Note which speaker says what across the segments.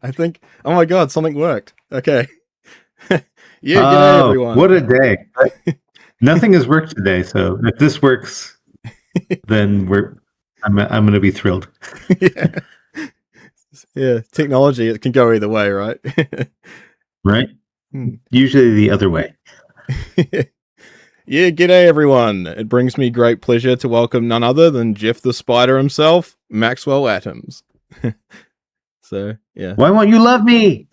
Speaker 1: I think. Oh my God, something worked. Okay. Yeah, g'day
Speaker 2: Oh,
Speaker 1: everyone.
Speaker 2: what a day. Nothing has worked today, so if this works, then I'm going to be thrilled.
Speaker 1: Yeah. Yeah, technology, it can go either way, right?
Speaker 2: Right?
Speaker 1: Hmm.
Speaker 2: Usually the other way.
Speaker 1: Yeah, g'day everyone. It brings me great pleasure to welcome none other than Jeff the Spider himself, Maxwell Atoms. So, yeah.
Speaker 2: Why won't you love me?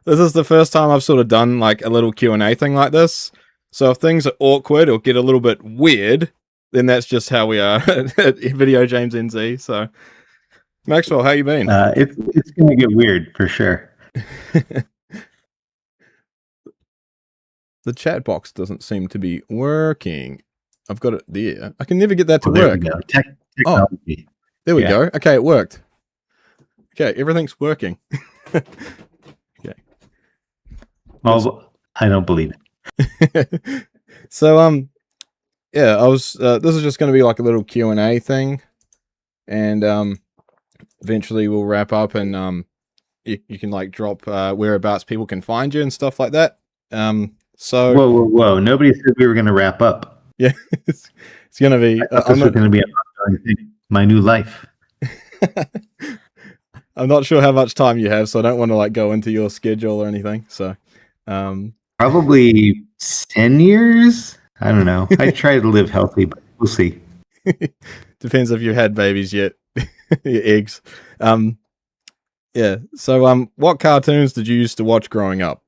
Speaker 1: This is the first time I've sort of done like a little Q&A thing like this. So if things are awkward or get a little bit weird, then that's just how we are at Video James NZ. So, Maxwell, how you been?
Speaker 2: It's going to get weird for sure.
Speaker 1: The chat box doesn't seem to be working. I've got it there. I can never get that to
Speaker 2: Well, there we
Speaker 1: work.
Speaker 2: go.
Speaker 1: Oh,
Speaker 2: Technology.
Speaker 1: there we
Speaker 2: Yeah.
Speaker 1: go. Okay, it worked. Okay, everything's working. Okay.
Speaker 2: Oh, I don't believe it.
Speaker 1: So yeah, I was this is just going to be like a little Q&A thing, and eventually we'll wrap up, and you can like drop whereabouts people can find you and stuff like that. So
Speaker 2: Whoa, whoa, whoa. Nobody said we were going to wrap up.
Speaker 1: yeah, it's going to be
Speaker 2: I thought this was going to be an ongoing thing. My new life.
Speaker 1: I'm not sure how much time you have, so I don't want to like go into your schedule or anything. So,
Speaker 2: Probably 10 years. I don't know. I try to live healthy, but we'll see.
Speaker 1: depends if you had babies yet, your eggs. Yeah. So, what cartoons did you used to watch growing up?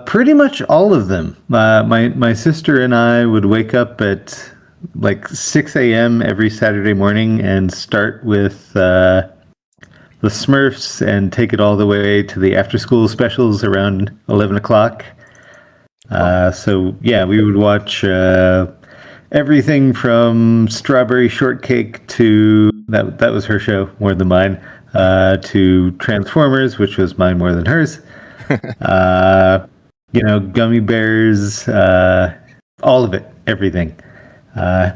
Speaker 2: Pretty much all of them. My sister and I would wake up at like 6 a.m. every Saturday morning and start with the Smurfs and take it all the way to the after school specials around 11 o'clock. So yeah, we would watch everything from Strawberry Shortcake to that was her show more than mine, to Transformers, which was mine more than hers. Gummy bears, all of it, everything. Uh,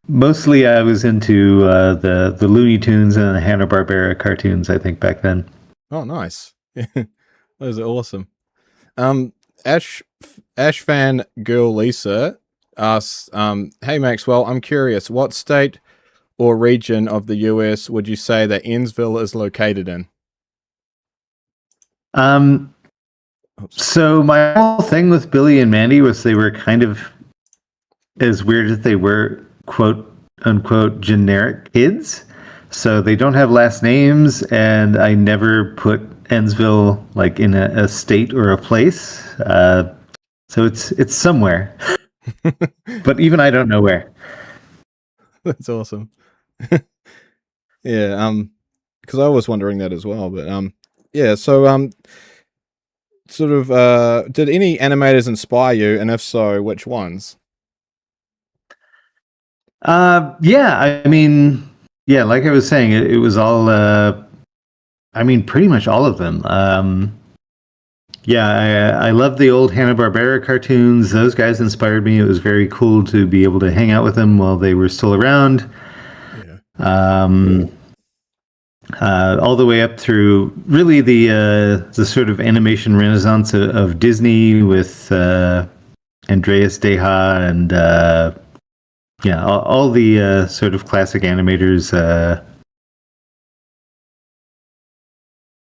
Speaker 2: Mostly, I was into the Looney Tunes and the Hanna-Barbera cartoons. I think back then.
Speaker 1: Oh, nice. Those are awesome. Um, Ash Ash fan girl Lisa asks, "Hey Maxwell, I'm curious, what state or region of the US would you say that Ennsville is located in?"
Speaker 2: Um,
Speaker 1: Oops.
Speaker 2: so my whole thing with Billy and Mandy was they were kind of as weird as they were, quote unquote, generic kids. So they don't have last names, and I never put Ennsville like in a state or a place. So it's somewhere, but even I don't know where.
Speaker 1: That's awesome. Yeah, because I was wondering that as well, but yeah. So sort of did any animators inspire you, and if so, which ones?
Speaker 2: Yeah, I mean, yeah, like I was saying, it was all. I mean, pretty much all of them. Yeah, I love the old Hanna-Barbera cartoons. Those guys inspired me. It was very cool to be able to hang out with them while they were still around.
Speaker 1: Yeah.
Speaker 2: All the way up through really the sort of animation renaissance of Disney with Andreas Deha and yeah, all the sort of classic animators,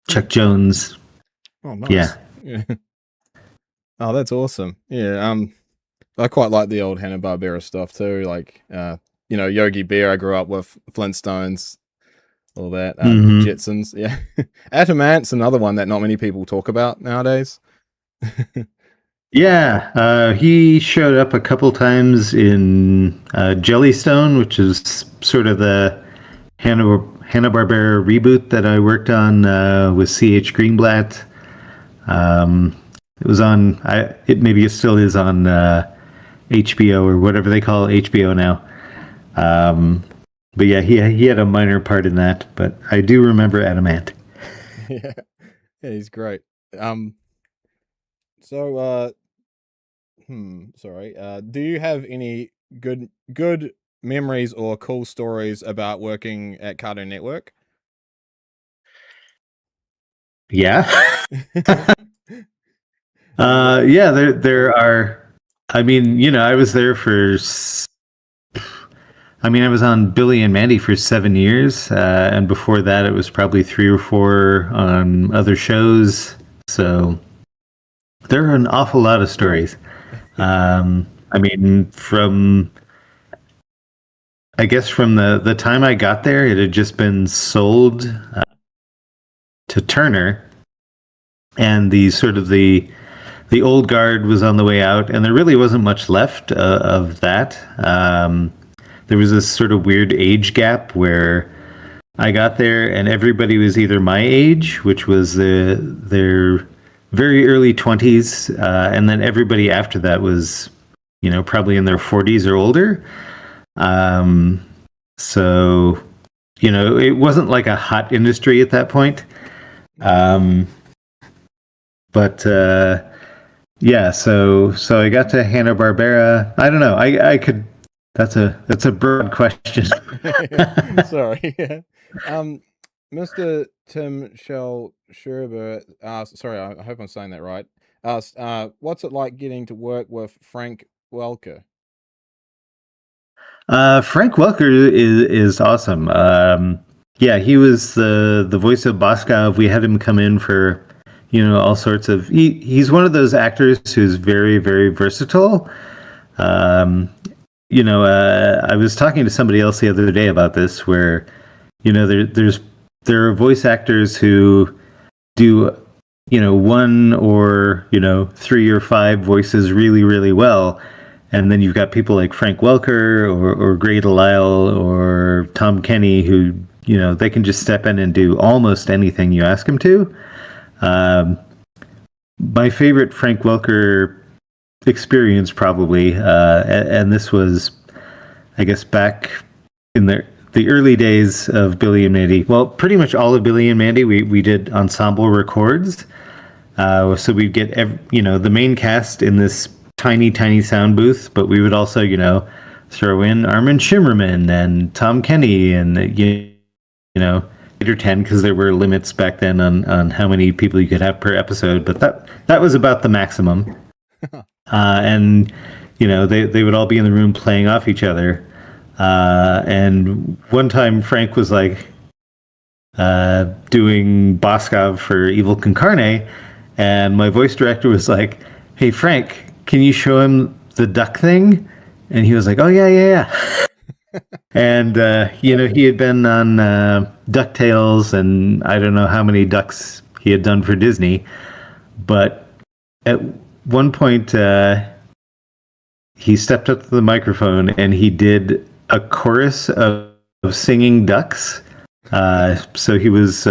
Speaker 2: Chuck Jones.
Speaker 1: Oh, nice.
Speaker 2: Yeah.
Speaker 1: Yeah. Oh, that's awesome. Yeah. I quite like the old Hanna-Barbera stuff too. Like, Yogi Bear. I grew up with Flintstones, all that. The
Speaker 2: Hmm.
Speaker 1: Jetsons. Yeah. Atomant's another one that not many people talk about nowadays.
Speaker 2: Yeah, he showed up a couple times in Jellystone, which is sort of the Hanna-Barbera reboot that I worked on with C.H. Greenblatt. It was on. Maybe it still is on HBO or whatever they call HBO now. But yeah, he had a minor part in that. But I do remember Adamant.
Speaker 1: Yeah. Yeah, he's great. Um. So, sorry. Do you have any good memories or cool stories about working at Cartoon Network?
Speaker 2: Yeah.
Speaker 1: Yeah.
Speaker 2: Yeah, there are. I mean, I was there for. I mean, I was on Billy and Mandy for 7 years, and before that, it was probably 3 or 4 on other shows. So there are an awful lot of stories. I mean, I guess from the time I got there, it had just been sold to Turner, and the old guard was on the way out, and there really wasn't much left of that. There was this sort of weird age gap where I got there, and everybody was either my age, which was their very early 20s, and then everybody after that was, probably in their 40s or older. Um, so, it wasn't like a hot industry at that point. Um, but yeah, so I got to Hanna Barbera. I don't know. I could. That's a broad question.
Speaker 1: Sorry. Um, Mr. Tim Shell Sherber, sorry, I hope I'm saying that right. What's it like getting to work with Frank Welker?
Speaker 2: Frank Welker is awesome. Yeah, he was the voice of Boscov. We had him come in for all sorts of. He's one of those actors who's very very versatile. Um, I was talking to somebody else the other day about this, where there are voice actors who do one or 3 or 5 voices really really well, and then you've got people like Frank Welker or Grey Delisle or Tom Kenny who they can just step in and do almost anything you ask them to. Um, my favorite Frank Welker experience probably, and this was, I guess, back in the early days of Billy and Mandy. Well, pretty much all of Billy and Mandy, we did ensemble records. So we'd get the main cast in this tiny tiny sound booth, but we would also throw in Armin Shimmerman and Tom Kenny and eight or 10, because there were limits back then on how many people you could have per episode, but that was about the maximum. And they would all be in the room playing off each other. And one time Frank was like doing Boskov for Evil Concarne, and my voice director was like, "Hey Frank, can you show him the duck thing?" And he was like, "Oh yeah, yeah, yeah." And he had been on DuckTales, and I don't know how many ducks he had done for Disney, but at one point he stepped up to the microphone and he did a chorus of singing ducks. So he was.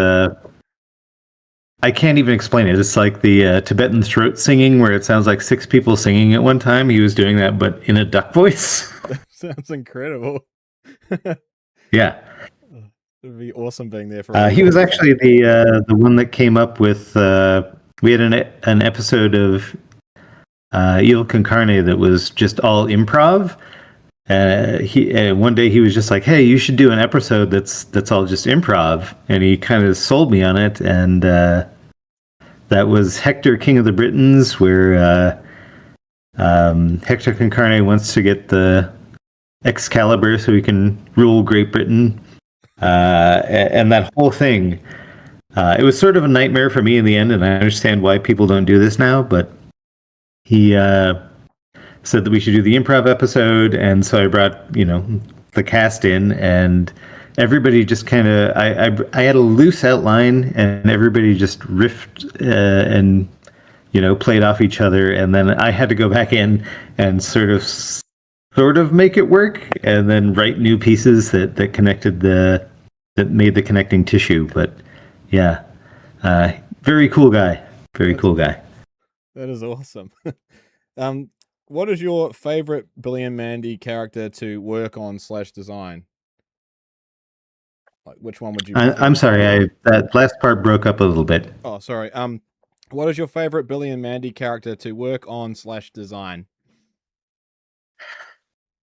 Speaker 2: I can't even explain it. It's like the Tibetan throat singing, where it sounds like 6 people singing at one time. He was doing that, but in a duck voice.
Speaker 1: That sounds incredible.
Speaker 2: Yeah.
Speaker 1: It'd be awesome being there for.
Speaker 2: He was actually the one that came up with. We had an episode of Evil Concarne that was just all improv. One day he was just like, "Hey, you should do an episode that's all just improv," and he kind of sold me on it. And that was Hector, King of the Britons, where Hector Concarne wants to get the Excalibur so he can rule Great Britain, and that whole thing. It was sort of a nightmare for me in the end, and I understand why people don't do this now. But he said that we should do the improv episode, and so I brought the cast in, and everybody just kind of I had a loose outline, and everybody just riffed and played off each other, and then I had to go back in and sort of make it work, and then write new pieces that connected that made the connecting tissue. But yeah, very cool guy. Very cool guy.
Speaker 1: That is awesome. What is your favorite Billy and Mandy character to work on / design? Like, which one would you prefer?
Speaker 2: I'm sorry, that last part broke up a little bit.
Speaker 1: Oh, sorry. What is your favorite Billy and Mandy character to work on / design?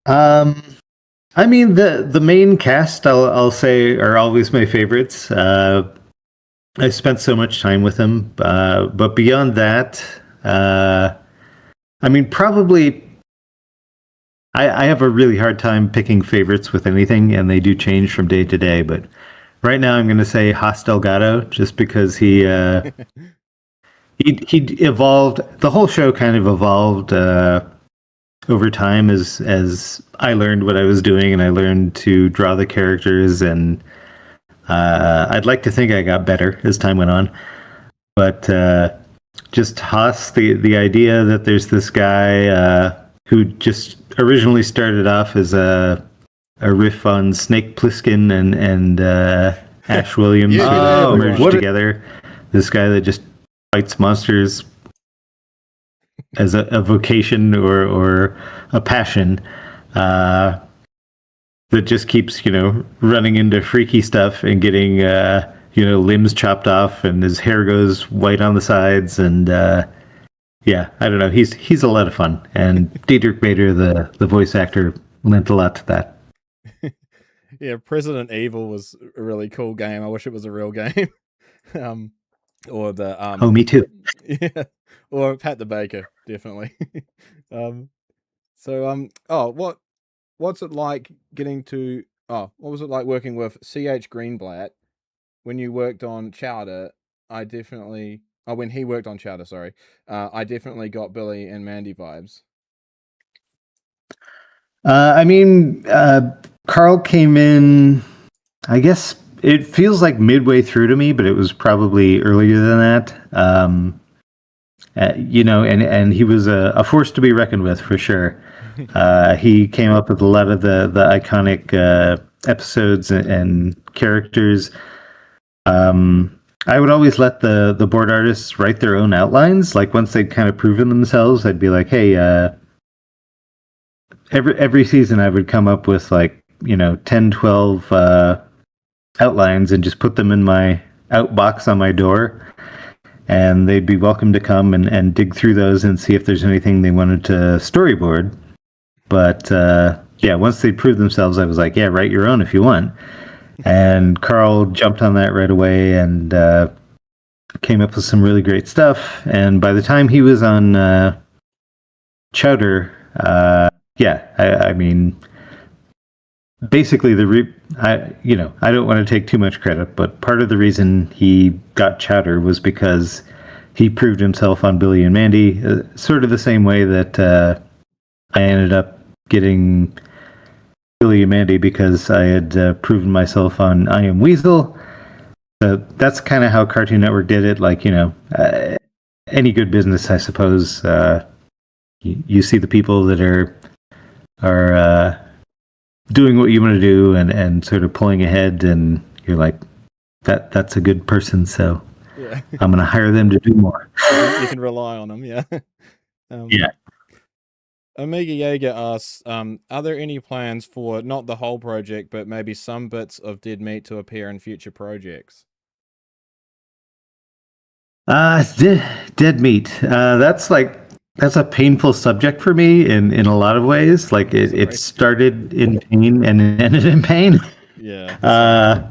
Speaker 2: I mean the main cast I'll say are always my favorites. I spent so much time with him. But beyond that, I mean, probably I have a really hard time picking favorites with anything, and they do change from day to day. But right now, I'm going to say Haas Delgado, just because he evolved. The whole show kind of evolved over time as I learned what I was doing, and I learned to draw the characters, and I'd like to think I got better as time went on. But just Haas, the idea that there's this guy who just originally started off as a riff on Snake Plissken and Ash Williams merged together. This guy that just fights monsters as a vocation or a passion that just keeps running into freaky stuff and getting limbs chopped off, and his hair goes white on the sides, and yeah, I don't know. He's a lot of fun, and Diedrich Bader, the voice actor, lent a lot to that.
Speaker 1: Yeah, President Evil was a really cool game. I wish it was a real game. Or the
Speaker 2: Oh, me too.
Speaker 1: Yeah, or Pat the Baker, definitely. What's it like what was it like working with CH Greenblatt when you worked on Chowder? When he worked on Chowder, sorry. I definitely got Billy and Mandy vibes.
Speaker 2: I mean, Carl came in, I guess it feels like midway through to me, but it was probably earlier than that. And he was a force to be reckoned with for sure. He came up with a lot of the iconic episodes and characters. I would always let the board artists write their own outlines. Like once they'd kind of proven themselves, I'd be like, hey, every season I would come up with 10, 12 outlines and just put them in my outbox on my door. And they'd be welcome to come and dig through those and see if there's anything they wanted to storyboard. But once they'd proved themselves, I was like, yeah, write your own if you want. And Carl jumped on that right away and came up with some really great stuff. And by the time he was on Chowder, I mean, basically I don't want to take too much credit, but part of the reason he got Chowder was because he proved himself on Billy and Mandy, sort of the same way that I ended up getting Billy and Mandy because I had proven myself on I Am Weasel. So that's kind of how Cartoon Network did it. Any good business, I suppose. You see the people that are doing what you want to do and sort of pulling ahead, and you're like, that's a good person, so yeah. I'm going to hire them to do more.
Speaker 1: You can rely on them, yeah.
Speaker 2: Yeah.
Speaker 1: Omega Jaeger asks, are there any plans for not the whole project, but maybe some bits of Dead Meat to appear in future projects?
Speaker 2: Dead Meat. That's a painful subject for me in a lot of ways. Like it started in pain and it ended in pain.
Speaker 1: Yeah.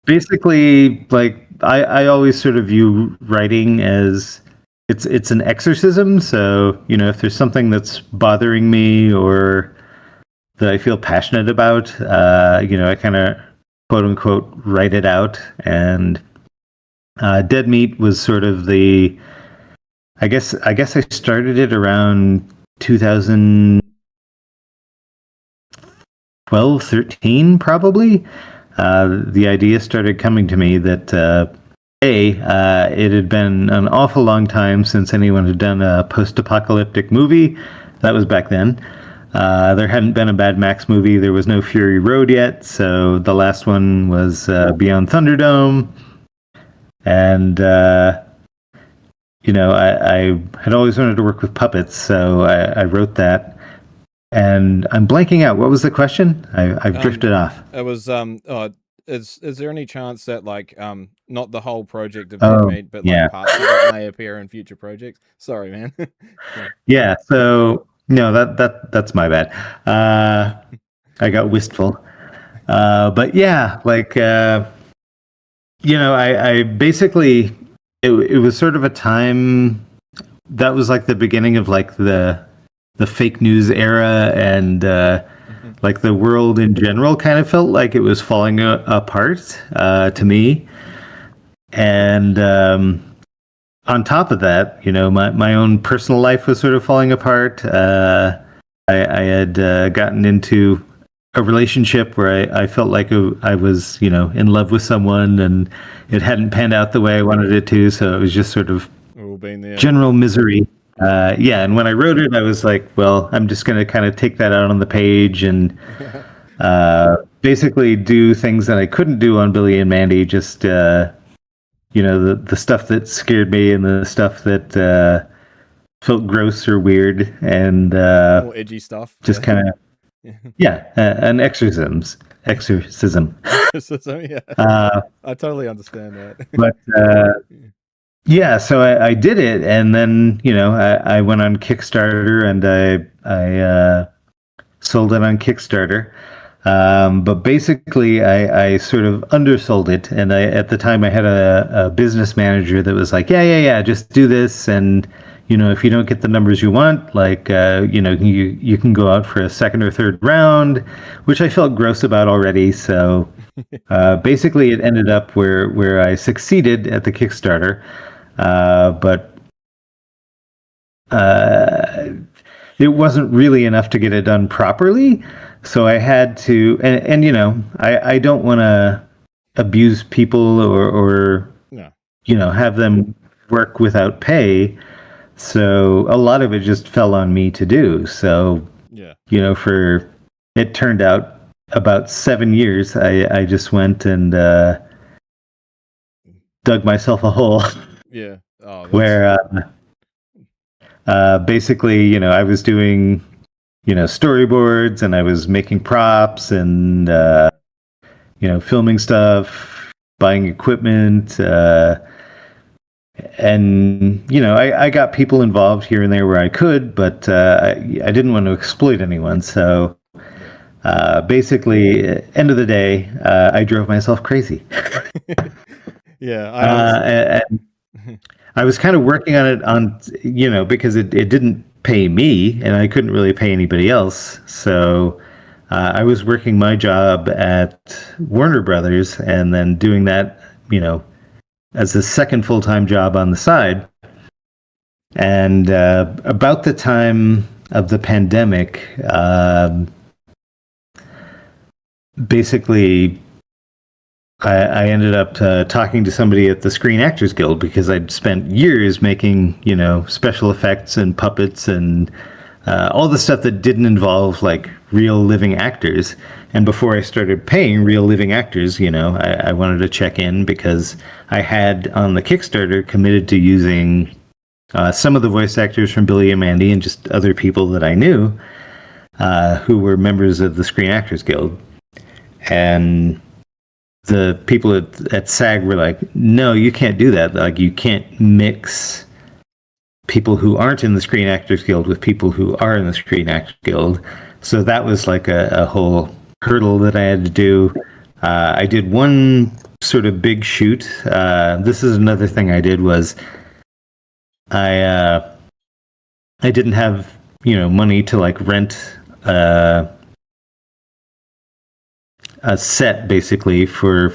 Speaker 2: Basically, I always sort of view writing as it's an exorcism. So if there's something that's bothering me or that I feel passionate about, I kind of quote unquote write it out. And Dead Meat was sort of I guess I started it around 2012, 13 probably. The idea started coming to me that it had been an awful long time since anyone had done a post-apocalyptic movie. That was back then. There hadn't been a Mad Max movie. There was no Fury Road yet. So the last one was Beyond Thunderdome. And I had always wanted to work with puppets, so I wrote that. And I'm blanking out. What was the question? I've drifted off.
Speaker 1: It was is there any chance that not the whole project of Dead Meat, but parts of it may appear in future projects? Sorry, man.
Speaker 2: Yeah. So no, that's my bad. I got wistful. But yeah, I basically it was sort of a time that was like the beginning of like the fake news era, and
Speaker 1: Mhm.
Speaker 2: like the world in general kind of felt like it was falling apart to me. And on top of that, my own personal life was sort of falling apart. I had gotten into a relationship where I felt like I was, in love with someone, and it hadn't panned out the way I wanted it to. So it was just sort of
Speaker 1: We've all been there.
Speaker 2: general misery.
Speaker 1: Yeah.
Speaker 2: Yeah, and when I wrote it, I was like, well, I'm just going to kind of take that out on the page and basically do things that I couldn't do on Billy and Mandy. Just the stuff that scared me and the stuff that felt gross or weird, and
Speaker 1: More edgy stuff.
Speaker 2: just
Speaker 1: Yeah.
Speaker 2: kind of an exorcism.
Speaker 1: So, yeah.
Speaker 2: Uh,
Speaker 1: I totally understand that.
Speaker 2: but yeah, so I did it, and then I went on Kickstarter, and I sold it on Kickstarter. But basically, I sort of undersold it, and at the time I had a business manager that was like, yeah, just do this, and if you don't get the numbers you want, like you can go out for a second or third round, which I felt gross about already. So basically, it ended up where I succeeded at the Kickstarter, but it wasn't really enough to get it done properly. So I had to, and I don't want to abuse people or
Speaker 1: No.
Speaker 2: have them work without pay. So a lot of it just fell on me to do. So
Speaker 1: Yeah.
Speaker 2: for it turned out about 7 years, I just went and dug myself a hole
Speaker 1: Yeah. Oh, that's
Speaker 2: where basically, I was doing storyboards, and I was making props, and filming stuff, buying equipment, and I got people involved here and there where I could, but I didn't want to exploit anyone. So basically, end of the day, I drove myself crazy.
Speaker 1: yeah. I understand.
Speaker 2: And I was kind of working on it because it didn't pay me, and I couldn't really pay anybody else. So I was working my job at Warner Brothers, and then doing that, as a second full-time job on the side. And about the time of the pandemic, basically, I ended up talking to somebody at the Screen Actors Guild, because I'd spent years making, special effects and puppets and all the stuff that didn't involve like real living actors. And before I started paying real living actors, I wanted to check in, because I had on the Kickstarter committed to using some of the voice actors from Billy and Mandy, and just other people that I knew who were members of the Screen Actors Guild. And the people at SAG were like, no, you can't do that. Like, you can't mix people who aren't in the Screen Actors Guild with people who are in the Screen Actors Guild. So that was like a whole hurdle that I had to do. I did one sort of big shoot. This is another thing I did, was I didn't have money to like rent a set basically for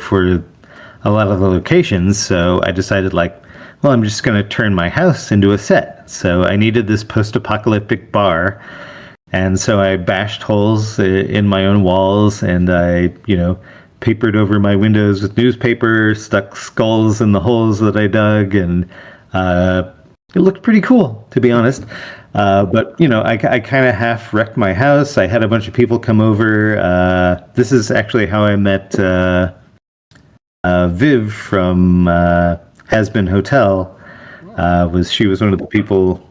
Speaker 2: a lot of the locations. So I decided, like, well, I'm just going to turn my house into a set. So I needed this post-apocalyptic bar. And so I bashed holes in my own walls, and I, papered over my windows with newspaper, stuck skulls in the holes that I dug, and it looked pretty cool, to be honest. But I kind of half wrecked my house. I had a bunch of people come over. This is actually how I met Viv from Has Been Hotel. She was one of the people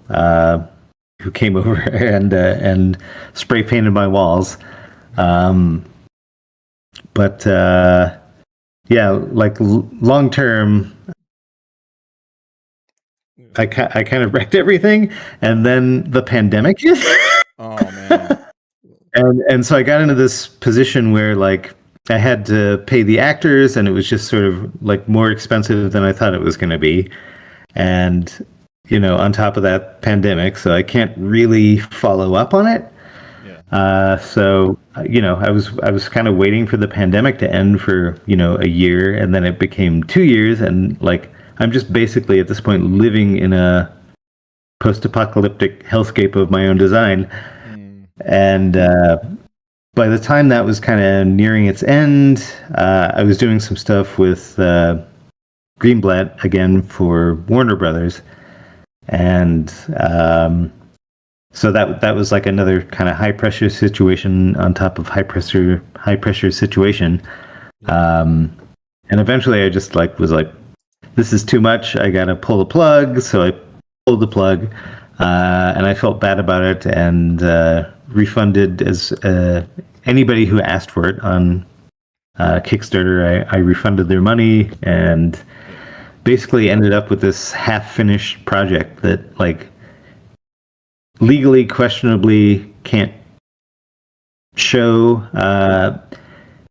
Speaker 2: who came over and spray painted my walls. But yeah, like long term, I kind of wrecked everything, and then the pandemic hit.
Speaker 1: Oh man.
Speaker 2: And so I got into this position where, like, I had to pay the actors, and it was just sort of like more expensive than I thought it was going to be. And on top of that, pandemic, so I can't really follow up on it.
Speaker 1: Yeah.
Speaker 2: So I was kind of waiting for the pandemic to end for a year, and then it became 2 years, and like I'm just basically at this point living in a post-apocalyptic hellscape of my own design. And by the time that was kind of nearing its end, I was doing some stuff with Greenblatt again for Warner Brothers, and so that was like another kind of high pressure situation on top of high pressure situation. And eventually, I just was like, this is too much. I gotta pull the plug. So I pulled the plug, and I felt bad about it, and refunded as anybody who asked for it on Kickstarter. I refunded their money, and basically ended up with this half-finished project that legally questionably can't show.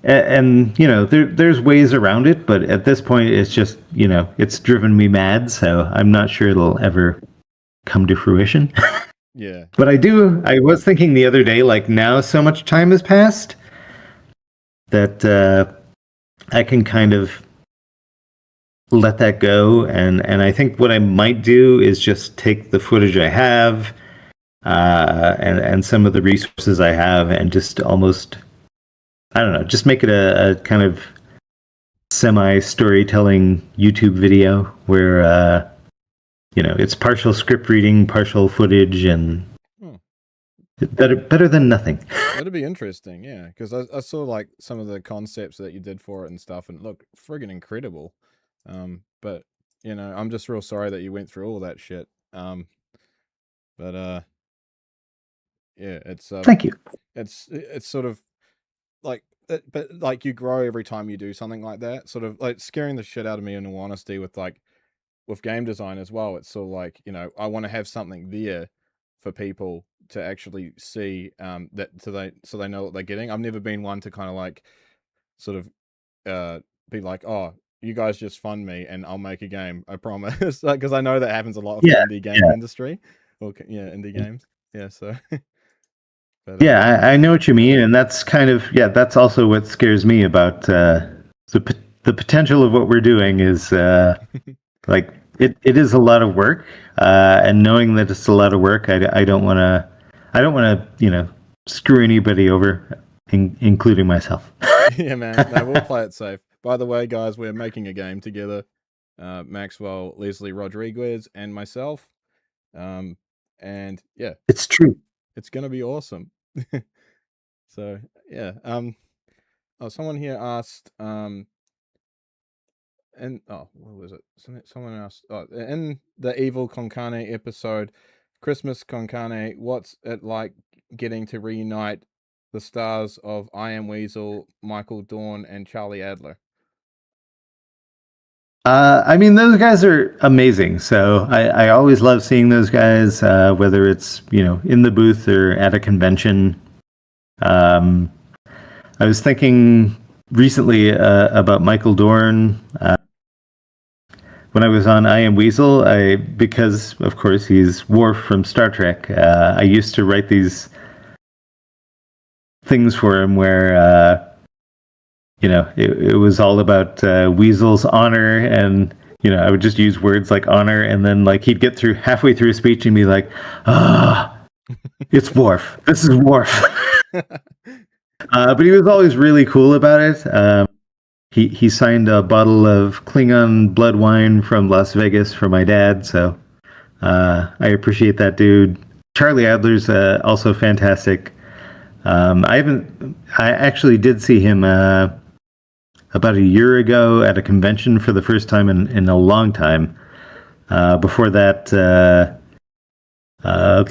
Speaker 2: And there's ways around it, but at this point it's just it's driven me mad, so I'm not sure it'll ever come to fruition.
Speaker 1: Yeah.
Speaker 2: But I was thinking the other day, now so much time has passed that I can kind of let that go, and I think what I might do is just take the footage I have, and some of the resources I have, and just almost, I don't know, just make it a kind of semi-storytelling YouTube video where it's partial script reading, partial footage, and better than nothing.
Speaker 1: That'd be interesting, yeah, because I saw some of the concepts that you did for it and stuff, and it looked friggin' incredible. But I'm just real sorry that you went through all that shit. But yeah, it's
Speaker 2: Thank you.
Speaker 1: It's sort of but you grow every time you do something like that. Sort of scaring the shit out of me, in all honesty, with game design as well. It's sort of I want to have something there for people to actually see, that so they know what they're getting. I've never been one to kind of sort of be like, oh, you guys just fund me and I'll make a game, I promise. Because I know that happens a lot with the indie game industry. Okay, yeah, indie games. Yeah, so but,
Speaker 2: yeah, I know what you mean, and that's kind of that's also what scares me about the potential of what we're doing is it is a lot of work, and knowing that it's a lot of work, I don't want to screw anybody over, including myself.
Speaker 1: Yeah, man, no, we'll play it safe. By the way, guys, we're making a game together, Maxwell, Leslie Rodriguez, and myself, and yeah,
Speaker 2: it's true.
Speaker 1: It's gonna be awesome. So yeah, someone here asked, and what was it? Someone asked, in the Evil Concane episode, Christmas Concane, what's it like getting to reunite the stars of I Am Weasel, Michael Dorn, and Charlie Adler?
Speaker 2: I mean, those guys are amazing. So I always love seeing those guys, whether it's in the booth or at a convention. I was thinking recently about Michael Dorn. When I was on I Am Weasel, because of course he's Worf from Star Trek, I used to write these things for him where it was all about Weasel's honor, and I would just use words like honor, and then he'd get through halfway through a speech and be like, it's Worf. This is Worf. But he was always really cool about it. He signed a bottle of Klingon blood wine from Las Vegas for my dad, so I appreciate that dude. Charlie Adler's also fantastic. I actually did see him about a year ago at a convention for the first time in a long time. Before that, the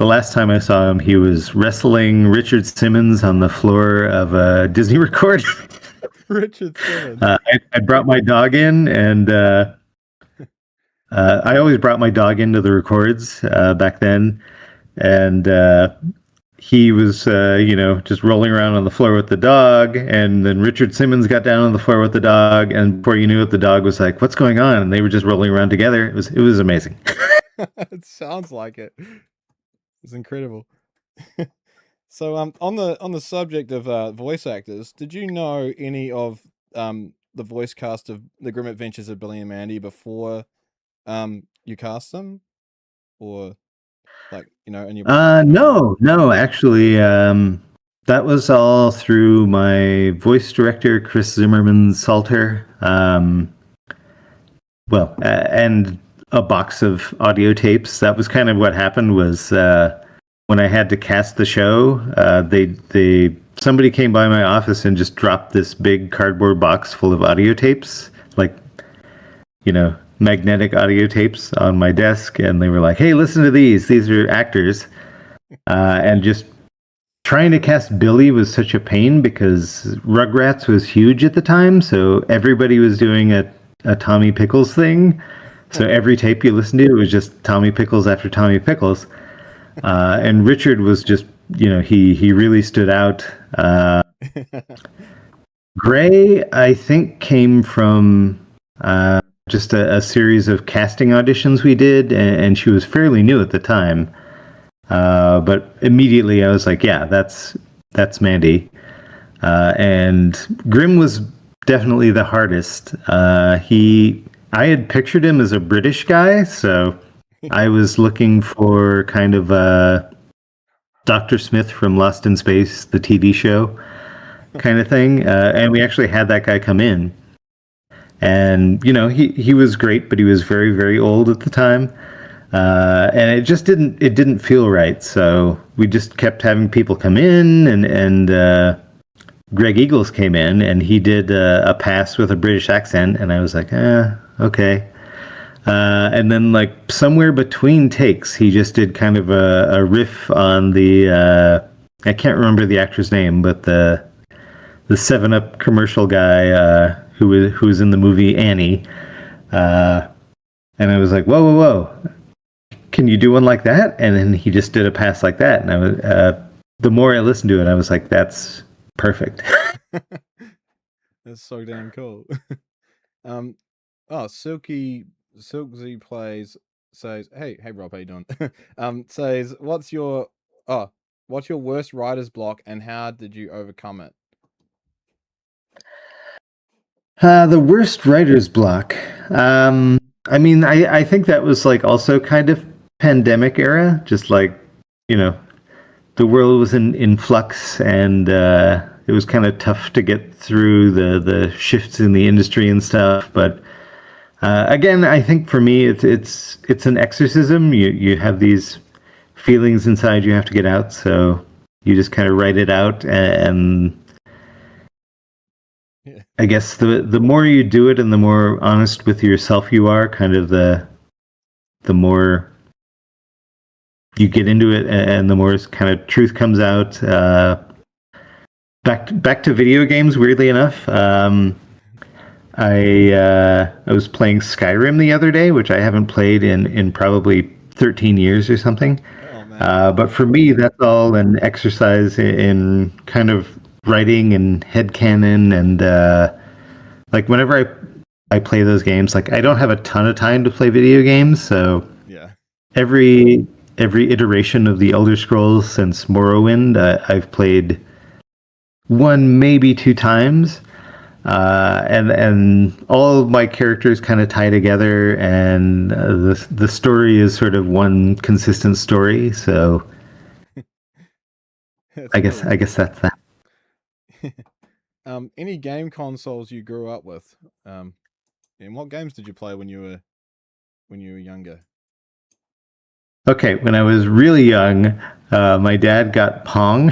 Speaker 2: last time I saw him, he was wrestling Richard Simmons on the floor of a Disney record.
Speaker 1: Richard Simmons.
Speaker 2: I brought my dog in, and I always brought my dog into the records back then, and he was, just rolling around on the floor with the dog, and then Richard Simmons got down on the floor with the dog, and before you knew it, the dog was like, "What's going on?" And they were just rolling around together. It was amazing.
Speaker 1: It sounds like it. It's incredible. So, on the subject of voice actors, did you know any of the voice cast of the Grim Adventures of Billy and Mandy before you cast them, or like in your
Speaker 2: No, actually, that was all through my voice director, Chris Zimmerman Salter. And a box of audio tapes. That was kind of what happened. Was when I had to cast the show, somebody came by my office and just dropped this big cardboard box full of audio tapes, like magnetic audio tapes on my desk, and they were like, "Hey, listen to these. These are actors." And just trying to cast Billy was such a pain because Rugrats was huge at the time, so everybody was doing a Tommy Pickles thing. So every tape you listen to, it was just Tommy Pickles after Tommy Pickles. And Richard was just, he really stood out. Gray, I think, came from just a series of casting auditions we did, and she was fairly new at the time. But immediately I was like, yeah, that's Mandy. And Grim was definitely the hardest. I had pictured him as a British guy, so I was looking for kind of Dr. Smith from Lost in Space, the TV show kind of thing. And we actually had that guy come in. And, he was great, but he was very, very old at the time. And it just didn't feel right. So we just kept having people come in, and Greg Eagles came in, and he did a pass with a British accent, and I was like, okay. And then, like, somewhere between takes, he just did kind of a riff on the I can't remember the actor's name, but the 7-Up commercial guy who was in the movie Annie. And I was like, whoa. Can you do one like that? And then he just did a pass like that. And I was, the more I listened to it, I was like, that's perfect.
Speaker 1: That's so damn cool. Silky plays says, hey Rob, how you doing? Says, what's your worst writer's block and how did you overcome it?
Speaker 2: The worst writer's block. I think that was like also kind of pandemic era, just like, the world was in flux, and it was kind of tough to get through the shifts in the industry and stuff. But again, I think for me, it's an exorcism. You have these feelings inside you have to get out, so you just kind of write it out. And yeah. I guess the more you do it and the more honest with yourself you are, kind of the more you get into it, and the more kind of truth comes out. Back to video games, weirdly enough. I was playing Skyrim the other day, which I haven't played in probably 13 years or something.
Speaker 1: Oh, man.
Speaker 2: But for me, that's all an exercise in kind of writing and headcanon, and like whenever I play those games, like I don't have a ton of time to play video games, so
Speaker 1: yeah.
Speaker 2: Every iteration of the Elder Scrolls since Morrowind, I've played one, maybe 2 times. And all of my characters kind of tie together, and the story is sort of one consistent story. So I guess that's that.
Speaker 1: Any game consoles you grew up with? And what games did you play when you were younger?
Speaker 2: Okay, when I was really young, my dad got Pong.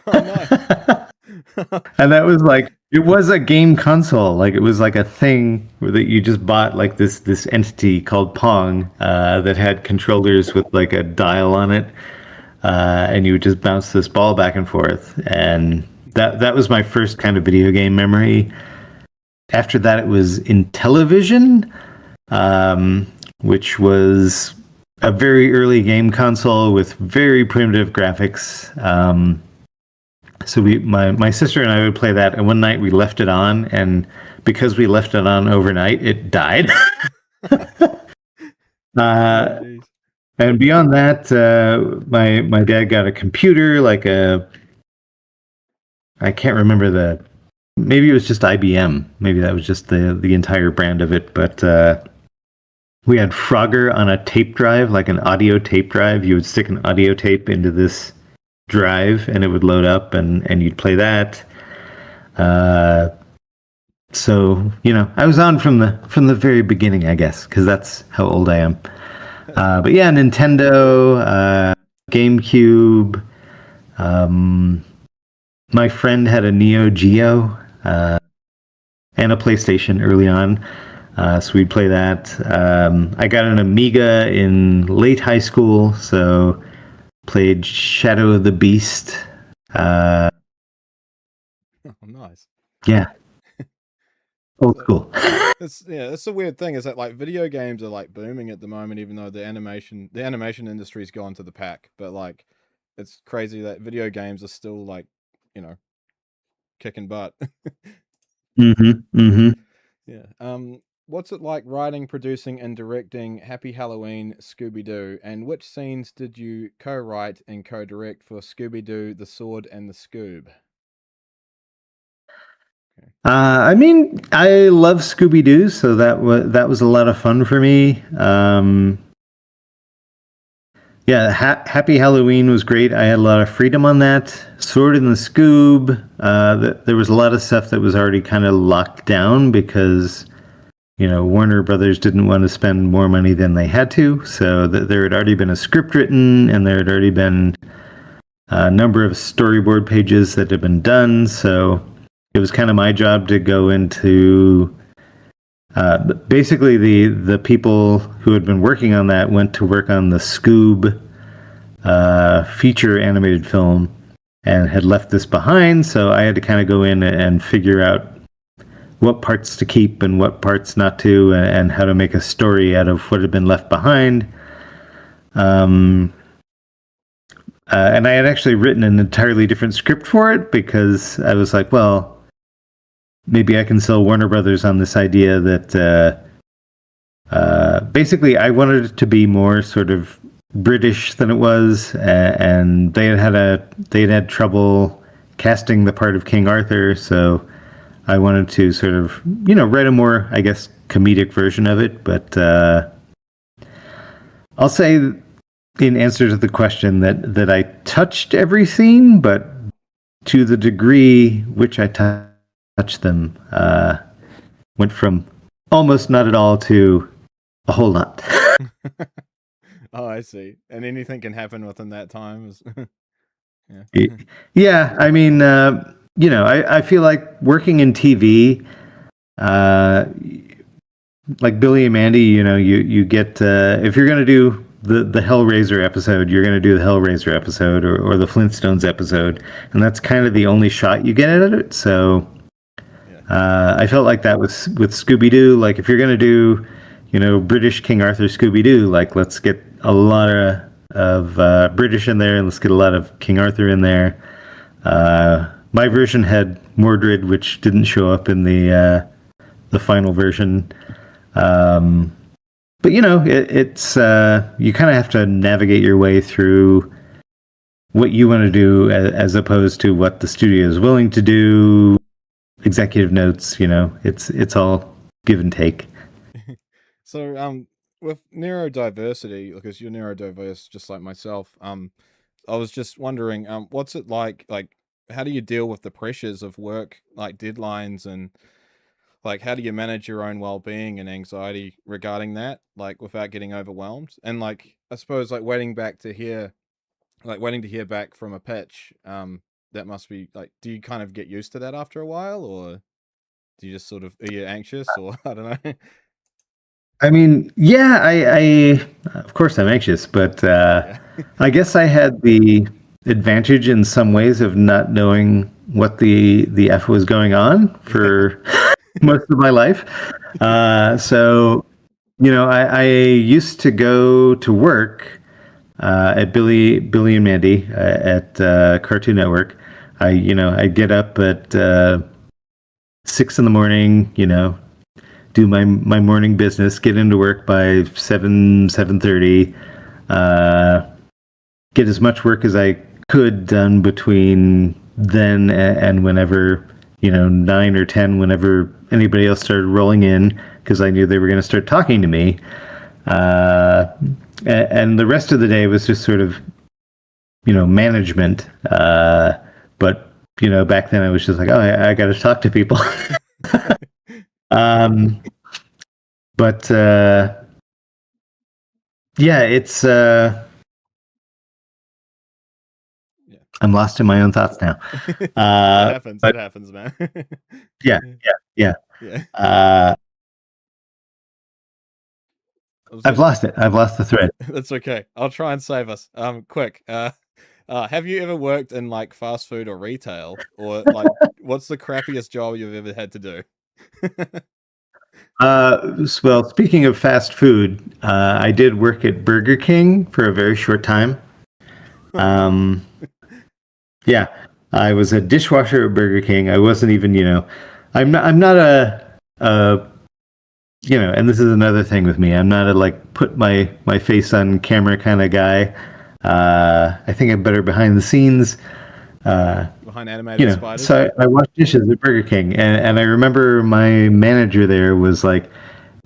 Speaker 1: Oh, no.
Speaker 2: And that was like, it was a game console. Like, it was like a thing that you just bought, like this entity called Pong that had controllers with like a dial on it, and you would just bounce this ball back and forth. And that was my first kind of video game memory. After that, it was in television, which was a very early game console with very primitive graphics. So my sister and I would play that, and one night we left it on, and because we left it on overnight, it died.
Speaker 1: Oh,
Speaker 2: uh,
Speaker 1: jeez.
Speaker 2: and beyond that, my dad got a computer, like I can't remember maybe it was just IBM, maybe that was just the entire brand of it, but we had Frogger on a tape drive, like an audio tape drive. You would stick an audio tape into this drive, and it would load up, and you'd play that. So I was on from the very beginning, I guess, because that's how old I am. But yeah, Nintendo, GameCube. My friend had a Neo Geo and a PlayStation early on, so we'd play that. I got an Amiga in late high school, so played Shadow of the Beast.
Speaker 1: Oh, nice.
Speaker 2: Yeah, old school.
Speaker 1: It's a weird thing. Is that like video games are like booming at the moment, even though the animation industry's gone to the pack. But like, it's crazy that video games are still like, you know, kicking butt. Yeah. What's it like writing, producing, and directing Happy Halloween, Scooby Doo? And which scenes did you co-write and co-direct for Scooby Doo, The Sword, and the Scoob? Okay.
Speaker 2: I mean, I love Scooby Doo, so that was a lot of fun for me. Yeah, Happy Halloween was great. I had a lot of freedom on that. Sword in the Scoob, there was a lot of stuff that was already kind of locked down because Warner Brothers didn't want to spend more money than they had to. So there had already been a script written, and there had already been a number of storyboard pages that had been done. So it was kind of my job to go into. Basically, the people who had been working on that went to work on the Scoob feature animated film and had left this behind. So I had to kind of go in and figure out what parts to keep and what parts not to, and how to make a story out of what had been left behind. And I had actually written an entirely different script for it because I was like, well, maybe I can sell Warner Brothers on this idea that basically I wanted it to be more sort of British than it was, and they had trouble casting the part of King Arthur, so I wanted to sort of write a more, I guess, comedic version of it. But I'll say in answer to the question that I touched every scene, but to the degree which I touched them, went from almost not at all to a whole lot.
Speaker 1: Oh, I see. And anything can happen within that time.
Speaker 2: Yeah. Yeah, I mean, I feel like working in TV, like Billy and Mandy, you get, if you're going to do the Hellraiser episode, you're going to do the Hellraiser episode or the Flintstones episode, and that's kind of the only shot you get at it. So I felt like that with Scooby-Doo. Like, if you're going to do, British King Arthur Scooby-Doo, like, let's get a lot of British in there, and let's get a lot of King Arthur in there. My version had Mordred, which didn't show up in the final version. But it's you kind of have to navigate your way through what you want to do as opposed to what the studio is willing to do. Executive notes, it's all give and take.
Speaker 1: So, with neurodiversity, because you're neurodiverse just like myself, I was just wondering, what's it like? Like, how do you deal with the pressures of work, like deadlines, and like how do you manage your own well-being and anxiety regarding that, like without getting overwhelmed? And like, I suppose like waiting to hear back from a pitch, that must be like, do you kind of get used to that after a while, or do you just sort of are you anxious, or I don't know?
Speaker 2: I mean, yeah, I of course I'm anxious, but
Speaker 1: Yeah.
Speaker 2: I guess I had the advantage in some ways of not knowing what the F was going on for most of my life. So I used to go to work at Billy and Mandy at Cartoon Network. I'd get up at 6 in the morning. Do my morning business. Get into work by 7:30. Get as much work as I could done between then and whenever 9 or 10, whenever anybody else started rolling in, because I knew they were going to start talking to me. And the rest of the day was just sort of management. But back then I was just like, oh, I got to talk to people. But yeah, it's I'm lost in my own thoughts now.
Speaker 1: It happens. It happens, man.
Speaker 2: Yeah. I've lost it. I've lost the thread.
Speaker 1: That's okay. I'll try and save us. Quick. Have you ever worked in like fast food or retail, or like what's the crappiest job you've ever had to do?
Speaker 2: Well, speaking of fast food, I did work at Burger King for a very short time. Yeah, I was a dishwasher at Burger King. I wasn't even, I'm not a and this is another thing with me. I'm not a like put my face on camera kind of guy. I think I'm better behind the scenes.
Speaker 1: Behind animated spiders.
Speaker 2: So I washed dishes at Burger King, and I remember my manager there was like,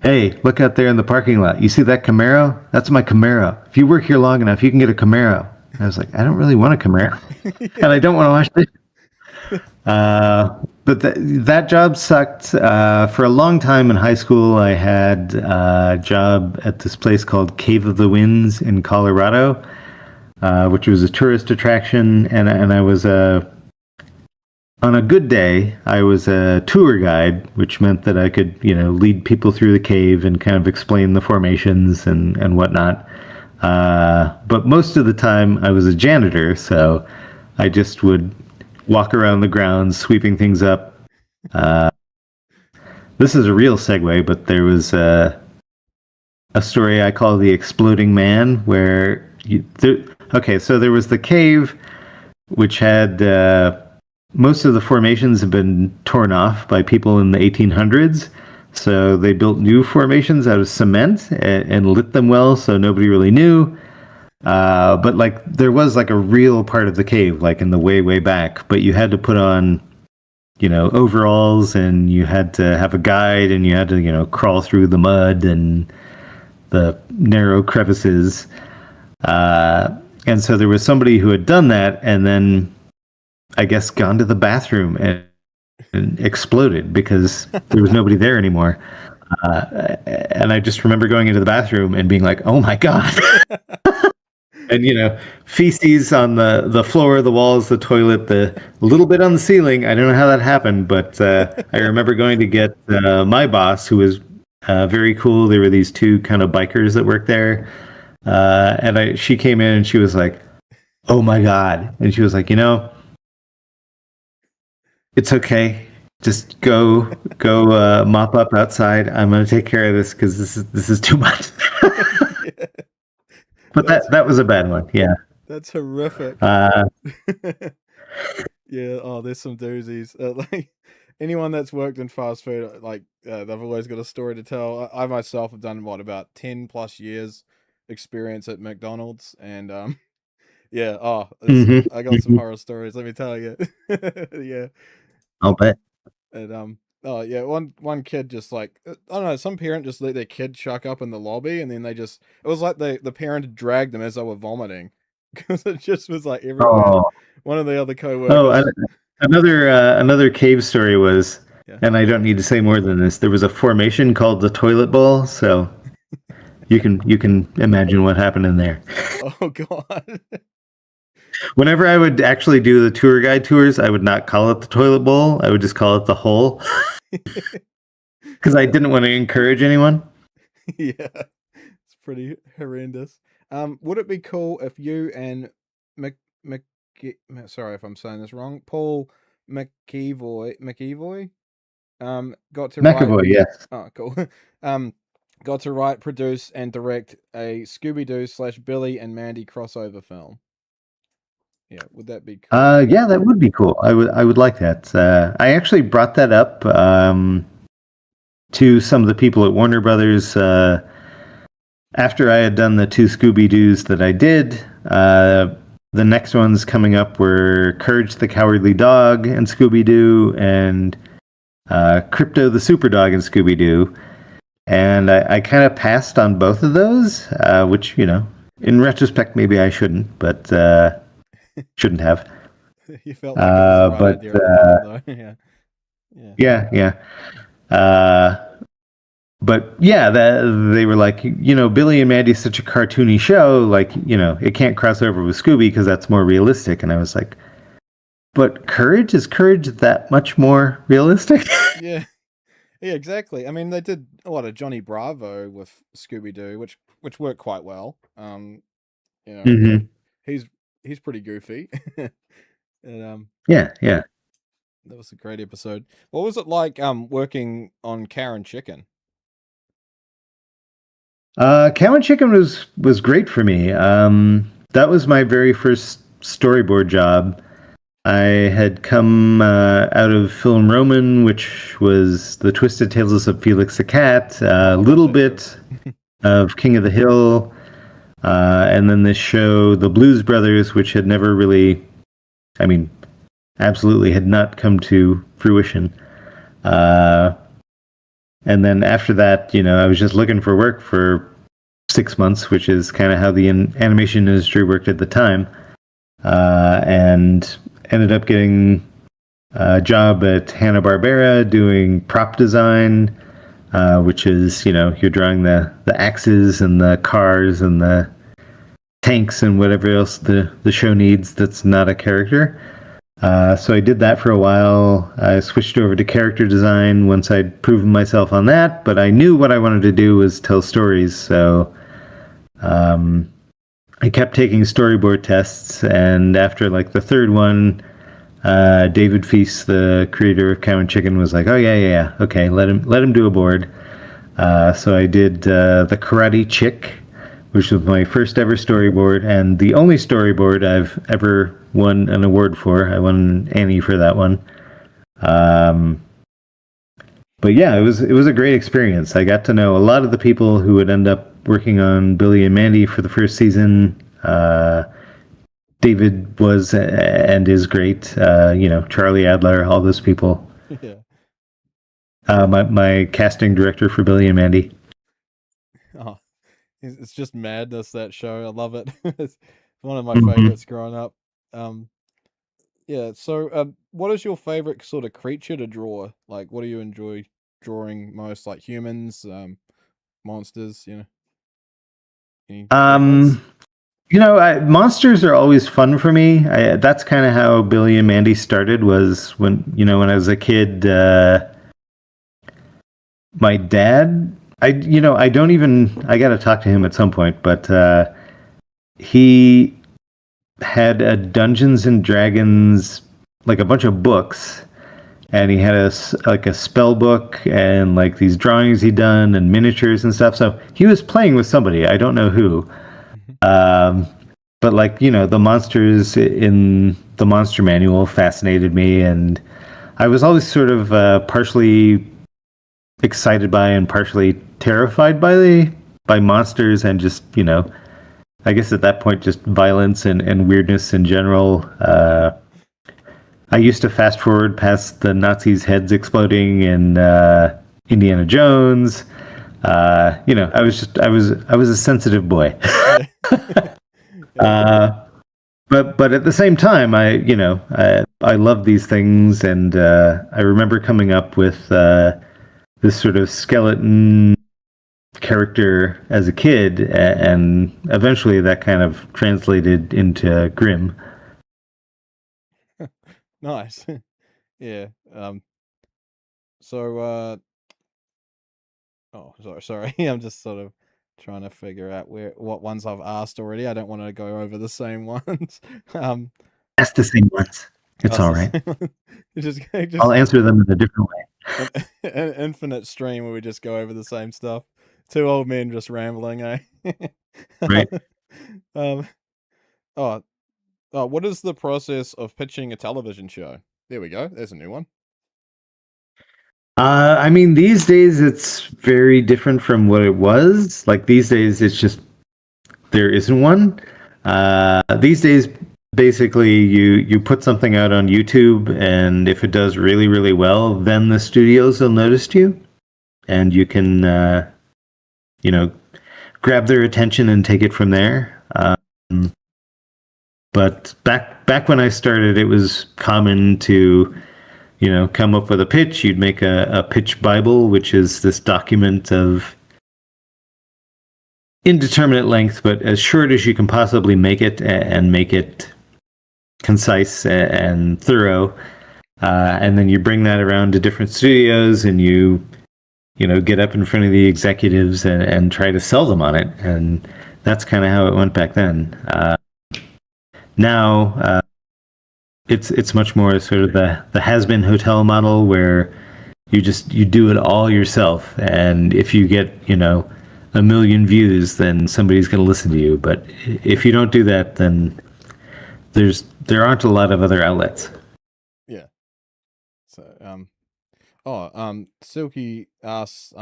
Speaker 2: "Hey, look out there in the parking lot. You see that Camaro? That's my Camaro. If you work here long enough, you can get a Camaro." I was like, "I don't really want a Camaro, and I don't want to wash dishes." But that job sucked. For a long time in high school, I had a job at this place called Cave of the Winds in Colorado, which was a tourist attraction, and I was on a good day, I was a tour guide, which meant that I could, lead people through the cave and kind of explain the formations and whatnot. But most of the time, I was a janitor, so I just would walk around the grounds, sweeping things up. This is a real segue, but there was a story I call the Exploding Man, where so there was the cave, which had most of the formations have been torn off by people in the 1800s. So they built new formations out of cement and lit them well, so nobody really knew. But like there was like a real part of the cave, like in the way back. But you had to put on, overalls, and you had to have a guide, and you had to, crawl through the mud and the narrow crevices. And so there was somebody who had done that, and then I guess gone to the bathroom and exploded because there was nobody there anymore. And I just remember going into the bathroom and being like, "Oh my god!" And feces on the floor, the walls, the toilet, the little bit on the ceiling. I don't know how that happened, but I remember going to get my boss, who was very cool. There were these two kind of bikers that worked there, and she came in and she was like, "Oh my god!" And she was like, "It's okay. Just go mop up outside. I'm gonna take care of this because this is too much." Yeah. But that was a bad one. Yeah.
Speaker 1: That's horrific. Yeah. Oh, there's some doozies. Like anyone that's worked in fast food, like they've always got a story to tell. I myself have done about 10+ years experience at McDonald's, and yeah. Oh, I got some horror stories. Let me tell you. Yeah.
Speaker 2: I'll bet.
Speaker 1: And oh yeah, one kid just like I don't know, some parent just let their kid chuck up in the lobby, and then it was like the parent dragged them as they were vomiting because it just was like everywhere.
Speaker 2: Oh.
Speaker 1: One of the other coworkers.
Speaker 2: Another cave story was,
Speaker 1: Yeah.
Speaker 2: and I don't need to say more than this. There was a formation called the toilet bowl, so you can imagine what happened in there.
Speaker 1: Oh god.
Speaker 2: Whenever I would actually do the tour guide tours, I would not call it the toilet bowl. I would just call it the hole, because I didn't want to encourage anyone.
Speaker 1: Yeah, it's pretty horrendous. Would it be cool if you and sorry if I'm saying this wrong, Paul McEvoy, got to
Speaker 2: McAvoy, yes.
Speaker 1: Oh, cool. got to write, produce, and direct a Scooby Doo / Billy and Mandy crossover film. Yeah, would that be cool?
Speaker 2: Yeah, that would be cool. I would like that. I actually brought that up to some of the people at Warner Brothers after I had done the two Scooby Doos that I did. The next ones coming up were Courage the Cowardly Dog and Scooby Doo, and Crypto the Super Dog and Scooby Doo. And I kind of passed on both of those, which, in retrospect, maybe I shouldn't, but shouldn't have.
Speaker 1: You felt like it was the right
Speaker 2: But
Speaker 1: idea at the time, though. Yeah, yeah,
Speaker 2: yeah. But yeah, they were like, Billy and Mandy's such a cartoony show, like, it can't cross over with Scooby because that's more realistic. And I was like, but is Courage that much more realistic?
Speaker 1: yeah, yeah. Exactly. I mean, they did a lot of Johnny Bravo with Scooby Doo, which worked quite well.
Speaker 2: Hmm.
Speaker 1: He's he's pretty goofy, and
Speaker 2: Yeah.
Speaker 1: that was a great episode. What was it like working on Karen Chicken?
Speaker 2: Cow and Chicken was great for me. That was my very first storyboard job. I had come out of Film Roman, which was The Twisted Tales of Felix the Cat, a little bit of King of the Hill, and then this show, The Blues Brothers, which had never really, I mean, absolutely had not come to fruition. And then after that, I was just looking for work for 6 months, which is kind of how the animation industry worked at the time, and ended up getting a job at Hanna-Barbera doing prop design, which is, you're drawing the axes and the cars and the tanks and whatever else the show needs that's not a character. So I did that for a while. I switched over to character design once I'd proven myself on that, but I knew what I wanted to do was tell stories, so I kept taking storyboard tests, and after like the third one, David Feast, the creator of Cow and Chicken, was like, "Oh yeah, okay, let him do a board." So I did the Karate Chick, which was my first ever storyboard and the only storyboard I've ever won an award for. I won an Annie for that one. But yeah, it was a great experience. I got to know a lot of the people who would end up working on Billy and Mandy for the first season. David was and is great. Charlie Adler, all those people.
Speaker 1: Yeah.
Speaker 2: My casting director for Billy and Mandy.
Speaker 1: Oh, it's just madness, that show. I love it. It's one of my favorites growing up. Yeah. So, what is your favorite sort of creature to draw? Like, what do you enjoy drawing most? Like humans, monsters. Any preference?
Speaker 2: Monsters are always fun for me. That's kind of how Billy and Mandy started. Was when I was a kid. My dad. I don't even. I got to talk to him at some point, but he had a Dungeons and Dragons, like a bunch of books, and he had a spell book and like these drawings he'd done and miniatures and stuff. So he was playing with somebody. I don't know who. But like, the monsters in the monster manual fascinated me, and I was always sort of partially excited by and partially terrified by monsters, and just, I guess at that point just violence and weirdness in general. I used to fast forward past the Nazis' heads exploding in Indiana Jones. I was a sensitive boy. But at the same time, I love these things, and I remember coming up with this sort of skeleton character as a kid, and eventually that kind of translated into Grimm.
Speaker 1: Nice. Yeah. So, oh, sorry. I'm just sort of trying to figure out what ones I've asked already. I don't want to go over the same ones.
Speaker 2: That's the same ones. It's all right.
Speaker 1: just
Speaker 2: I'll answer them in a different way.
Speaker 1: an infinite stream where we just go over the same stuff. Two old men just rambling, eh?
Speaker 2: Right.
Speaker 1: um, oh, what is the process of pitching a television show? There we go. There's a new one.
Speaker 2: I mean, these days it's very different from what it was. Like these days, it's just there isn't one. These days, basically, you put something out on YouTube, and if it does really really well, then the studios will notice you, and you can you know grab their attention and take it from there. But back when I started, it was common to come up with a pitch. You'd make a pitch Bible, which is this document of indeterminate length, but as short as you can possibly make it, and make it concise and thorough. And then you bring that around to different studios, and you get up in front of the executives and try to sell them on it. And that's kind of how it went back then. Now it's much more sort of the has-been hotel model, where you do it all yourself, and if you get 1,000,000 views, then somebody's going to listen to you. But if you don't do that, then there aren't a lot of other outlets.
Speaker 1: Yeah. So Silky asks,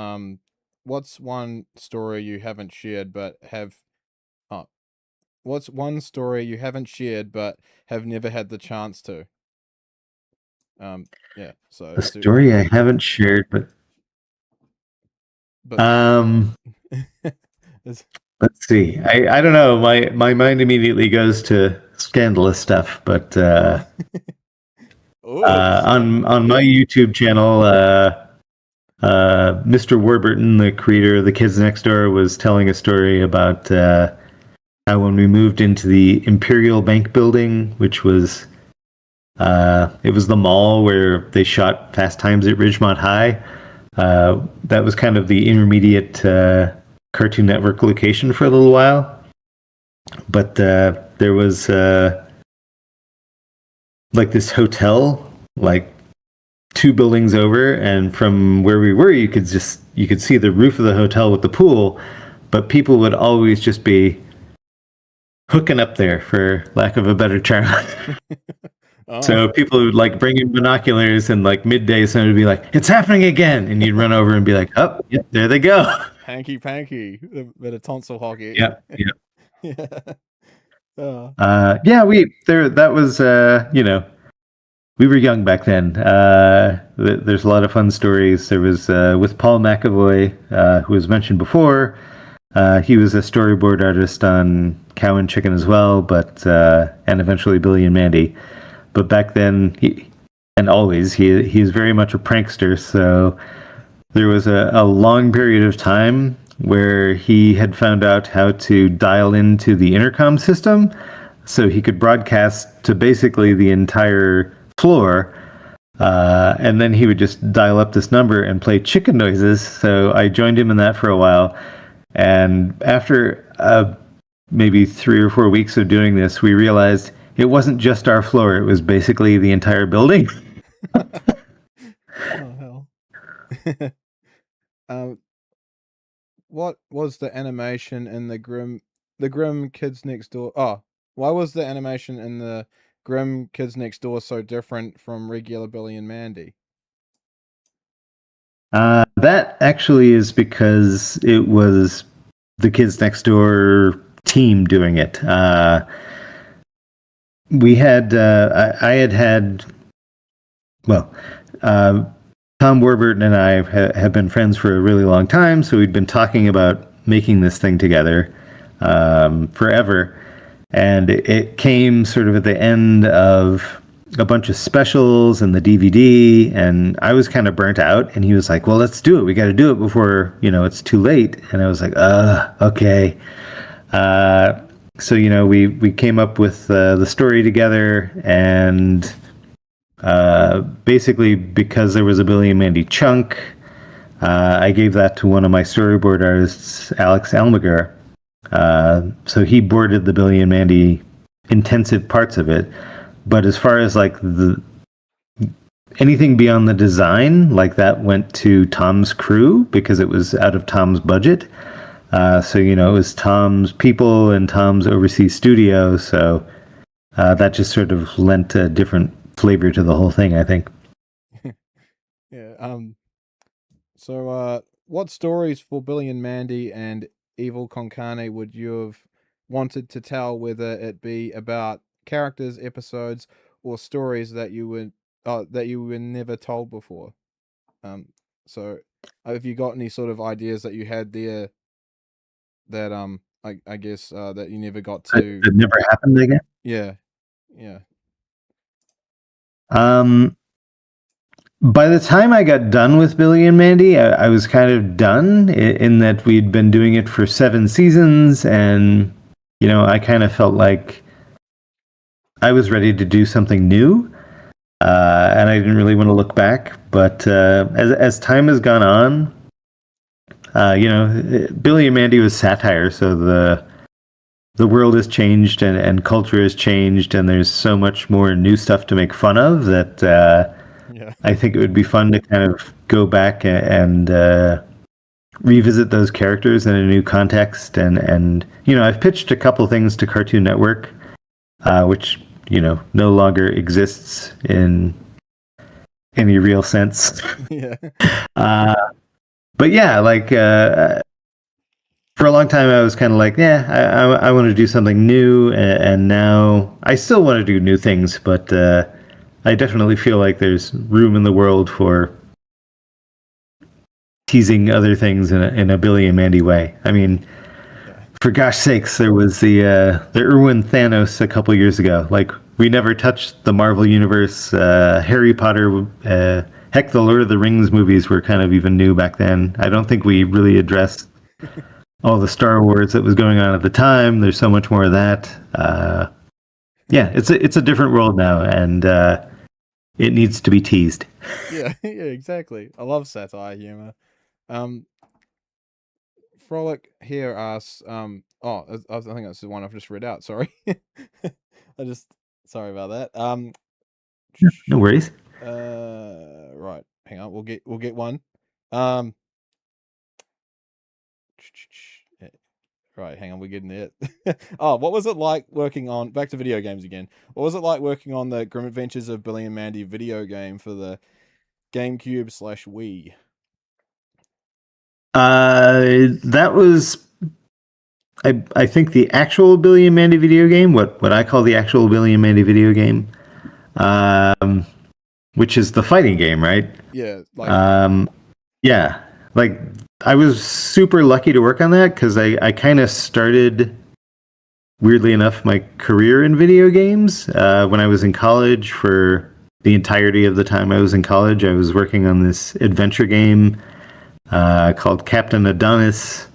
Speaker 1: what's one story you haven't shared but have what's one story you haven't shared but have never had the chance to? Yeah. So
Speaker 2: The story I haven't shared, but let's see. I don't know. My mind immediately goes to scandalous stuff, but on my YouTube channel, Mr. Warburton, the creator of The Kids Next Door, was telling a story about how when we moved into the Imperial Bank building, which was it was the mall where they shot Fast Times at Ridgemont High. That was kind of the intermediate Cartoon Network location for a little while. But there was like this hotel, like 2 buildings over, and from where we were, you could see the roof of the hotel with the pool, but people would always just be hooking up there, for lack of a better term. Oh. So people would like bring in binoculars, and like midday someone would be like, "It's happening again," and you'd run over and be like, "Oh, yeah, there they go."
Speaker 1: Hanky panky, a bit of tonsil hockey.
Speaker 2: Yeah.
Speaker 1: Yeah.
Speaker 2: That was we were young back then. There's a lot of fun stories. There was with Paul McAvoy, who was mentioned before. He was a storyboard artist on Cow and Chicken as well, but and eventually Billy and Mandy. But back then, he's very much a prankster. So there was a long period of time where he had found out how to dial into the intercom system, so he could broadcast to basically the entire floor. And then he would just dial up this number and play chicken noises. So I joined him in that for a while. And after maybe 3 or 4 weeks of doing this, we realized it wasn't just our floor. It was basically the entire building.
Speaker 1: Oh, hell. What was the animation in the Grim Kids Next Door? Oh, why was the animation in the Grim Kids Next Door so different from regular Billy and Mandy?
Speaker 2: That actually is because it was the Kids Next Door team doing it. We had, I had, Tom Warburton and I have been friends for a really long time, so we'd been talking about making this thing together forever. And it came sort of at the end of a bunch of specials and the DVD, and I was kind of burnt out, and he was like, well, let's do it. We got to do it before, it's too late. And I was like, okay. So, we came up with the story together, and basically because there was a Billy and Mandy chunk, I gave that to one of my storyboard artists, Alex Almaguer. So he boarded the Billy and Mandy intensive parts of it. But as far as like the anything beyond the design, like that went to Tom's crew because it was out of Tom's budget. So, it was Tom's people and Tom's overseas studio. So that just sort of lent a different flavor to the whole thing, I think.
Speaker 1: Yeah. So, what stories for Billy and Mandy and Evil Konkane would you have wanted to tell, whether it be about characters, episodes, or stories that you were never told before? Um, so, have you got any sort of ideas that you had there that I guess that you never got to?
Speaker 2: It never happened again.
Speaker 1: Yeah, yeah,
Speaker 2: Um, by the time I got done with Billy and Mandy, I was kind of done in that we'd been doing it for 7 seasons, and I kind of felt like I was ready to do something new, and I didn't really want to look back. But as time has gone on, Billy and Mandy was satire, so the world has changed and culture has changed, and there's so much more new stuff to make fun of that
Speaker 1: yeah,
Speaker 2: I think it would be fun to kind of go back and revisit those characters in a new context. And I've pitched a couple things to Cartoon Network, which no longer exists in any real sense.
Speaker 1: yeah,
Speaker 2: Uh, but yeah, like for a long time, I was kind of like, yeah, I want to do something new, and now I still want to do new things, but I definitely feel like there's room in the world for teasing other things in a Billy and Mandy way. I mean,
Speaker 1: yeah,
Speaker 2: for gosh sakes, there was the Irwin Thanos a couple years ago. Like, we never touched the Marvel universe. Harry Potter, heck, the Lord of the Rings movies were kind of even new back then. I don't think we really addressed all the Star Wars that was going on at the time. There's so much more of that. Yeah, it's a different world now, and it needs to be teased.
Speaker 1: yeah, yeah. Exactly. I love satire humor. Um, Frolic here asks, oh, I think that's the one I've just read out. Sorry, I just sorry about that.
Speaker 2: No worries.
Speaker 1: Right, hang on, we'll get one. Um, right, hang on, we're getting it. Oh, what was it like working on back to video games again? What was it like working on the Grim Adventures of Billy and Mandy video game for the GameCube/Wii?
Speaker 2: That was I think the actual Billy and Mandy video game, what I call the actual Billy and Mandy video game, um, which is the fighting game, right?
Speaker 1: Yeah, like
Speaker 2: Yeah, like I was super lucky to work on that because I kind of started, weirdly enough, my career in video games when I was in college. For the entirety of the time I was in college, I was working on this adventure game called Captain Adonis,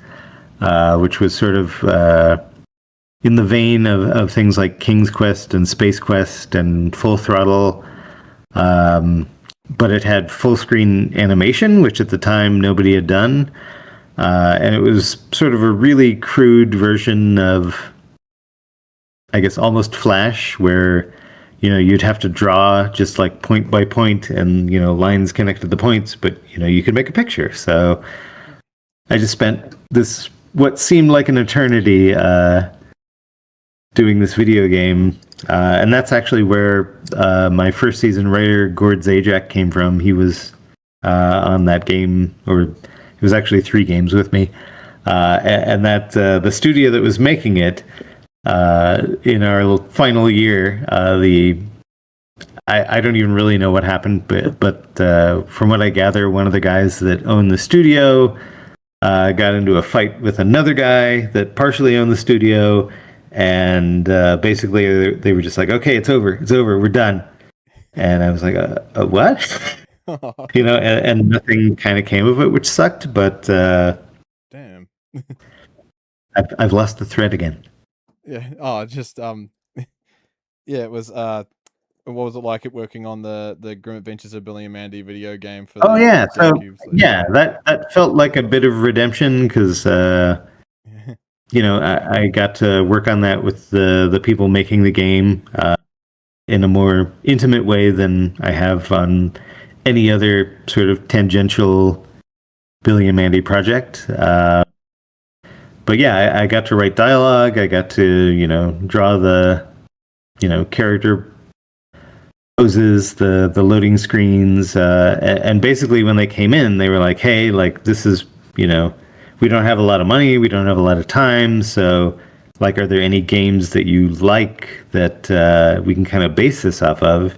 Speaker 2: which was sort of in the vein of things like King's Quest and Space Quest and Full Throttle. But it had full screen animation, which at the time nobody had done. And it was sort of a really crude version of, I guess, almost Flash, where you'd have to draw just like point by point, and lines connected the points, but you could make a picture. So I just spent this what seemed like an eternity doing this video game, and that's actually where my first season writer Gord Zajac came from. He was on that game, or it was actually 3 games with me, and that the studio that was making it in our final year, I don't even really know what happened, but from what I gather, one of the guys that owned the studio got into a fight with another guy that partially owned the studio, and basically they were just like, okay, it's over, we're done. And I was like, what? And nothing kind of came of it, which sucked, but
Speaker 1: damn.
Speaker 2: I've lost the thread again.
Speaker 1: Yeah. Oh, just yeah, it was what was it like working on the Grim Adventures of Billy and Mandy video game for
Speaker 2: Oh
Speaker 1: the
Speaker 2: yeah, so
Speaker 1: GameCube?
Speaker 2: yeah, that felt like a bit of redemption because I got to work on that with the people making the game. in a more intimate way than I have on any other sort of tangential Billy and Mandy project. But yeah, I got to write dialogue. I got to draw the character poses, the loading screens, and basically when they came in, they were like, "Hey, like this is we don't have a lot of money, we don't have a lot of time, so like, are there any games that you like that we can kind of base this off of?"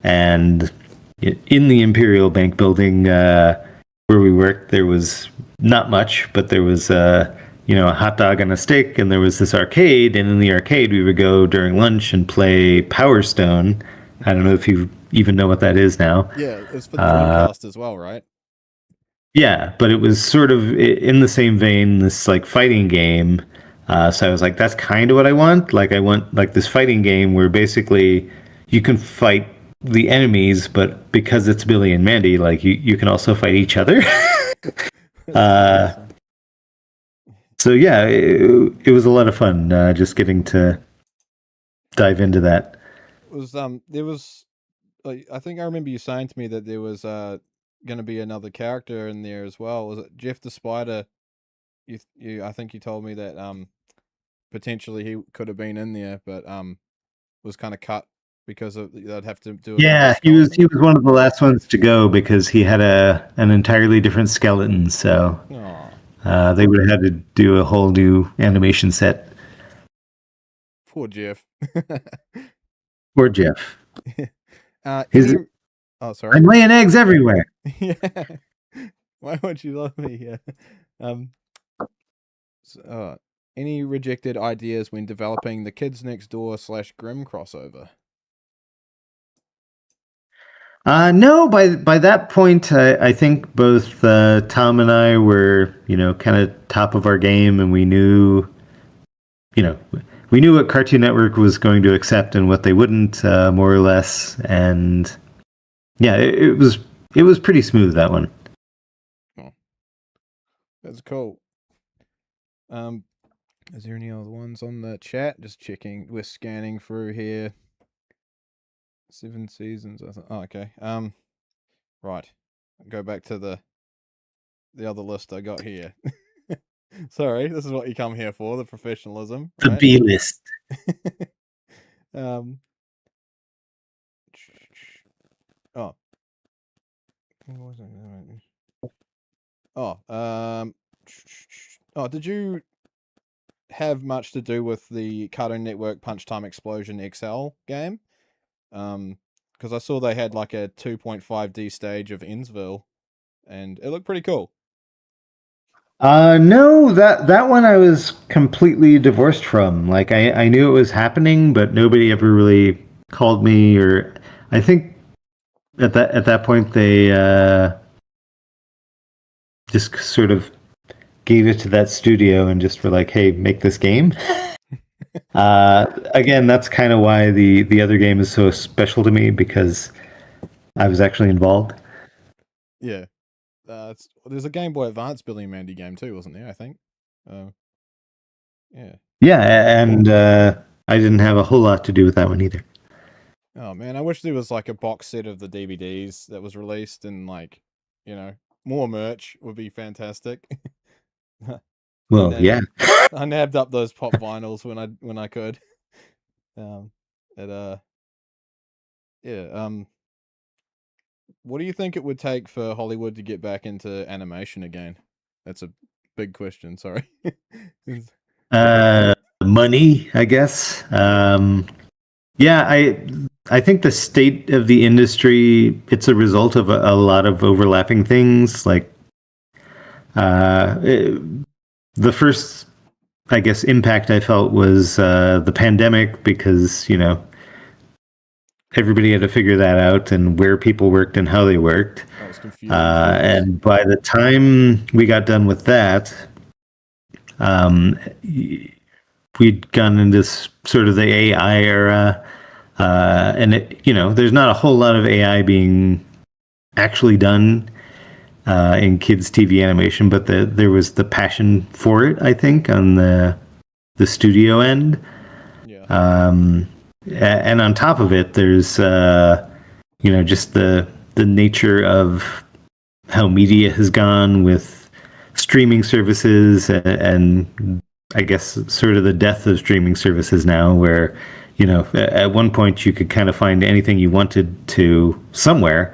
Speaker 2: And in the Imperial Bank building where we worked, there was not much, but there was a hot dog and a steak, and there was this arcade, and in the arcade we would go during lunch and play Power Stone. I don't know if you even know what that is now.
Speaker 1: Yeah, it's for the Dreamcast as well, right?
Speaker 2: Yeah, but it was sort of in the same vein, this like fighting game. So I was like, that's kind of what I want. Like I want like this fighting game where basically you can fight the enemies, but because it's Billy and Mandy, like you can also fight each other. So yeah, it was a lot of fun just getting to dive into that.
Speaker 1: There was like, I think I remember you saying to me that there was going to be another character in there as well. Was it Jeff the Spider? I think you told me that potentially he could have been in there, but was kind of cut because they'd have to do.
Speaker 2: Yeah, he was one of the last ones to go because he had an entirely different skeleton. So they would have had to do a whole new animation set.
Speaker 1: Poor Jeff.
Speaker 2: Poor Jeff.
Speaker 1: Oh, sorry.
Speaker 2: I'm laying eggs everywhere.
Speaker 1: Yeah. Why won't you love me? Yeah. Any rejected ideas when developing the Kids Next Door / Grimm crossover?
Speaker 2: No, by that point, I think both Tom and I were, kind of top of our game, and we knew what Cartoon Network was going to accept and what they wouldn't, more or less. And yeah, it was pretty smooth, that one.
Speaker 1: Oh, that's cool. Is there any other ones on the chat? Just checking. We're scanning through here. 7 seasons. I thought. Oh, okay. Right. I'll go back to the other list I got here. Sorry, this is what you come here for, the professionalism.
Speaker 2: The
Speaker 1: right?
Speaker 2: B list.
Speaker 1: Oh. Did you have much to do with the Cartoon Network Punch Time Explosion XL game? Because I saw they had like a 2.5D stage of Innsville, and it looked pretty cool.
Speaker 2: No, that one I was completely divorced from. Like I knew it was happening, but nobody ever really called me, or I think at that point they just sort of gave it to that studio and just were like, "Hey, make this game." Again, that's kind of why the other game is so special to me, because I was actually involved.
Speaker 1: Yeah. There's a Game Boy Advance Billy and Mandy game too, wasn't there? I think. Yeah.
Speaker 2: Yeah, and I didn't have a whole lot to do with that one either.
Speaker 1: Oh man, I wish there was like a box set of the DVDs that was released, and like, more merch would be fantastic.
Speaker 2: Well, yeah.
Speaker 1: I nabbed up those pop vinyls when I could. What do you think it would take for Hollywood to get back into animation again? That's a big question. Sorry.
Speaker 2: Money, I guess. Yeah, I think the state of the industry, it's a result of a lot of overlapping things. Like the first, I guess, impact I felt was the pandemic, because everybody had to figure that out, and where people worked and how they worked.
Speaker 1: I was confused.
Speaker 2: And by the time we got done with that, we'd gone into sort of the AI era, and there's not a whole lot of AI being actually done in kids' TV animation, but there was the passion for it, I think, on the studio end.
Speaker 1: Yeah.
Speaker 2: and on top of it, there's just the nature of how media has gone with streaming services and I guess sort of the death of streaming services now, where at one point you could kind of find anything you wanted to somewhere,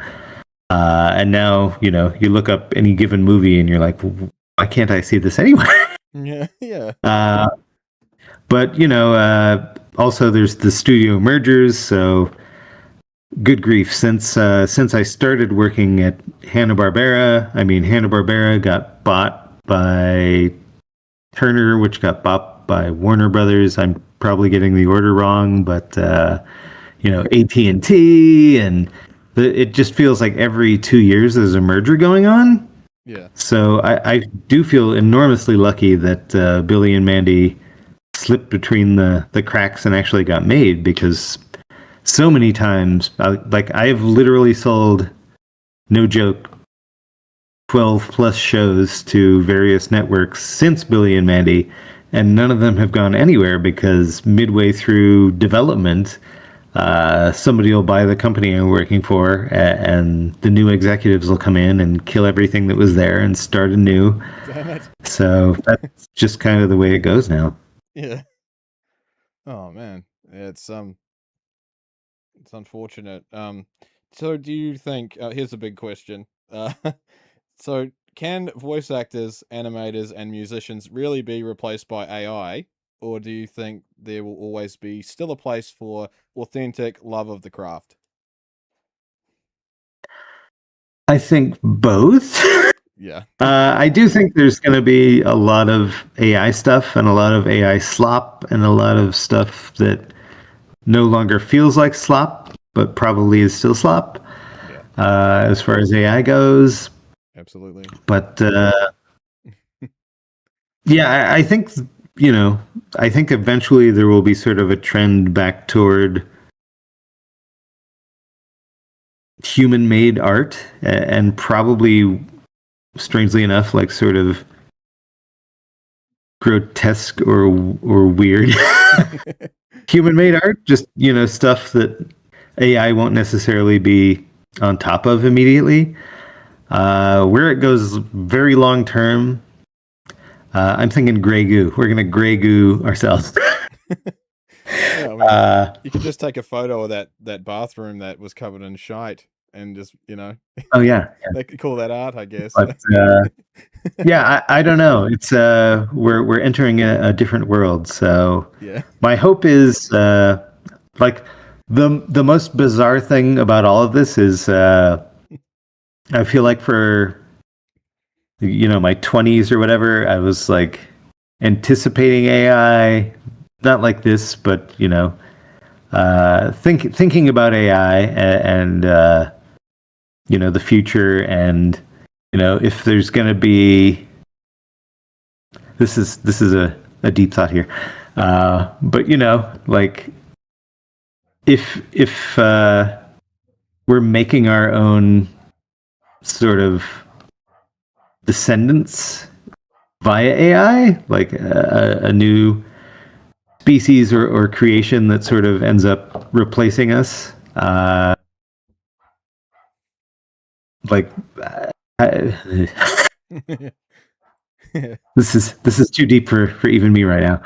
Speaker 2: and now you look up any given movie and you're like, well, why can't I see this anywhere?
Speaker 1: Yeah, yeah.
Speaker 2: But also there's the studio mergers. So good grief, since I started working at Hanna-Barbera, I mean Hanna-Barbera got bought by Turner, which got bought by Warner Brothers. I'm probably getting the order wrong, but AT&T, and it just feels like every 2 years there's a merger going on.
Speaker 1: Yeah.
Speaker 2: So I do feel enormously lucky that Billy and Mandy slipped between the cracks and actually got made, because so many times, I've literally sold, no joke, 12 plus shows to various networks since Billy and Mandy, and none of them have gone anywhere because midway through development, somebody will buy the company I'm working for, and the new executives will come in and kill everything that was there and start anew.
Speaker 1: Damn it.
Speaker 2: So that's just kind of the way it goes now.
Speaker 1: Yeah. Oh man, it's unfortunate. So do you think? Here's a big question. So can voice actors, animators, and musicians really be replaced by AI, or do you think there will always be still a place for authentic love of the craft?
Speaker 2: I think both.
Speaker 1: Yeah.
Speaker 2: I do think there's going to be a lot of AI stuff and a lot of AI slop and a lot of stuff that no longer feels like slop, but probably is still slop,
Speaker 1: Yeah.
Speaker 2: as far as AI goes.
Speaker 1: Absolutely.
Speaker 2: But yeah, I think I think eventually there will be sort of a trend back toward human-made art, and probably, strangely enough, like sort of grotesque or weird human-made art. Just stuff that AI won't necessarily be on top of immediately. Where it goes very long term, I'm thinking gray goo. We're gonna gray goo ourselves.
Speaker 1: Yeah, I mean, you could just take a photo of that bathroom that was covered in shite and just
Speaker 2: Oh yeah,
Speaker 1: they could call that art, I guess.
Speaker 2: but yeah, I don't know. It's we're entering a different world. So
Speaker 1: Yeah.
Speaker 2: my hope is like the most bizarre thing about all of this is I feel like for my 20s or whatever, I was like anticipating AI, not like this, but thinking about AI and the future, and if there's going to be, this is a deep thought here, but like if we're making our own sort of descendants via AI, like a new species or creation that sort of ends up replacing us. Like, this is too deep for even me right now.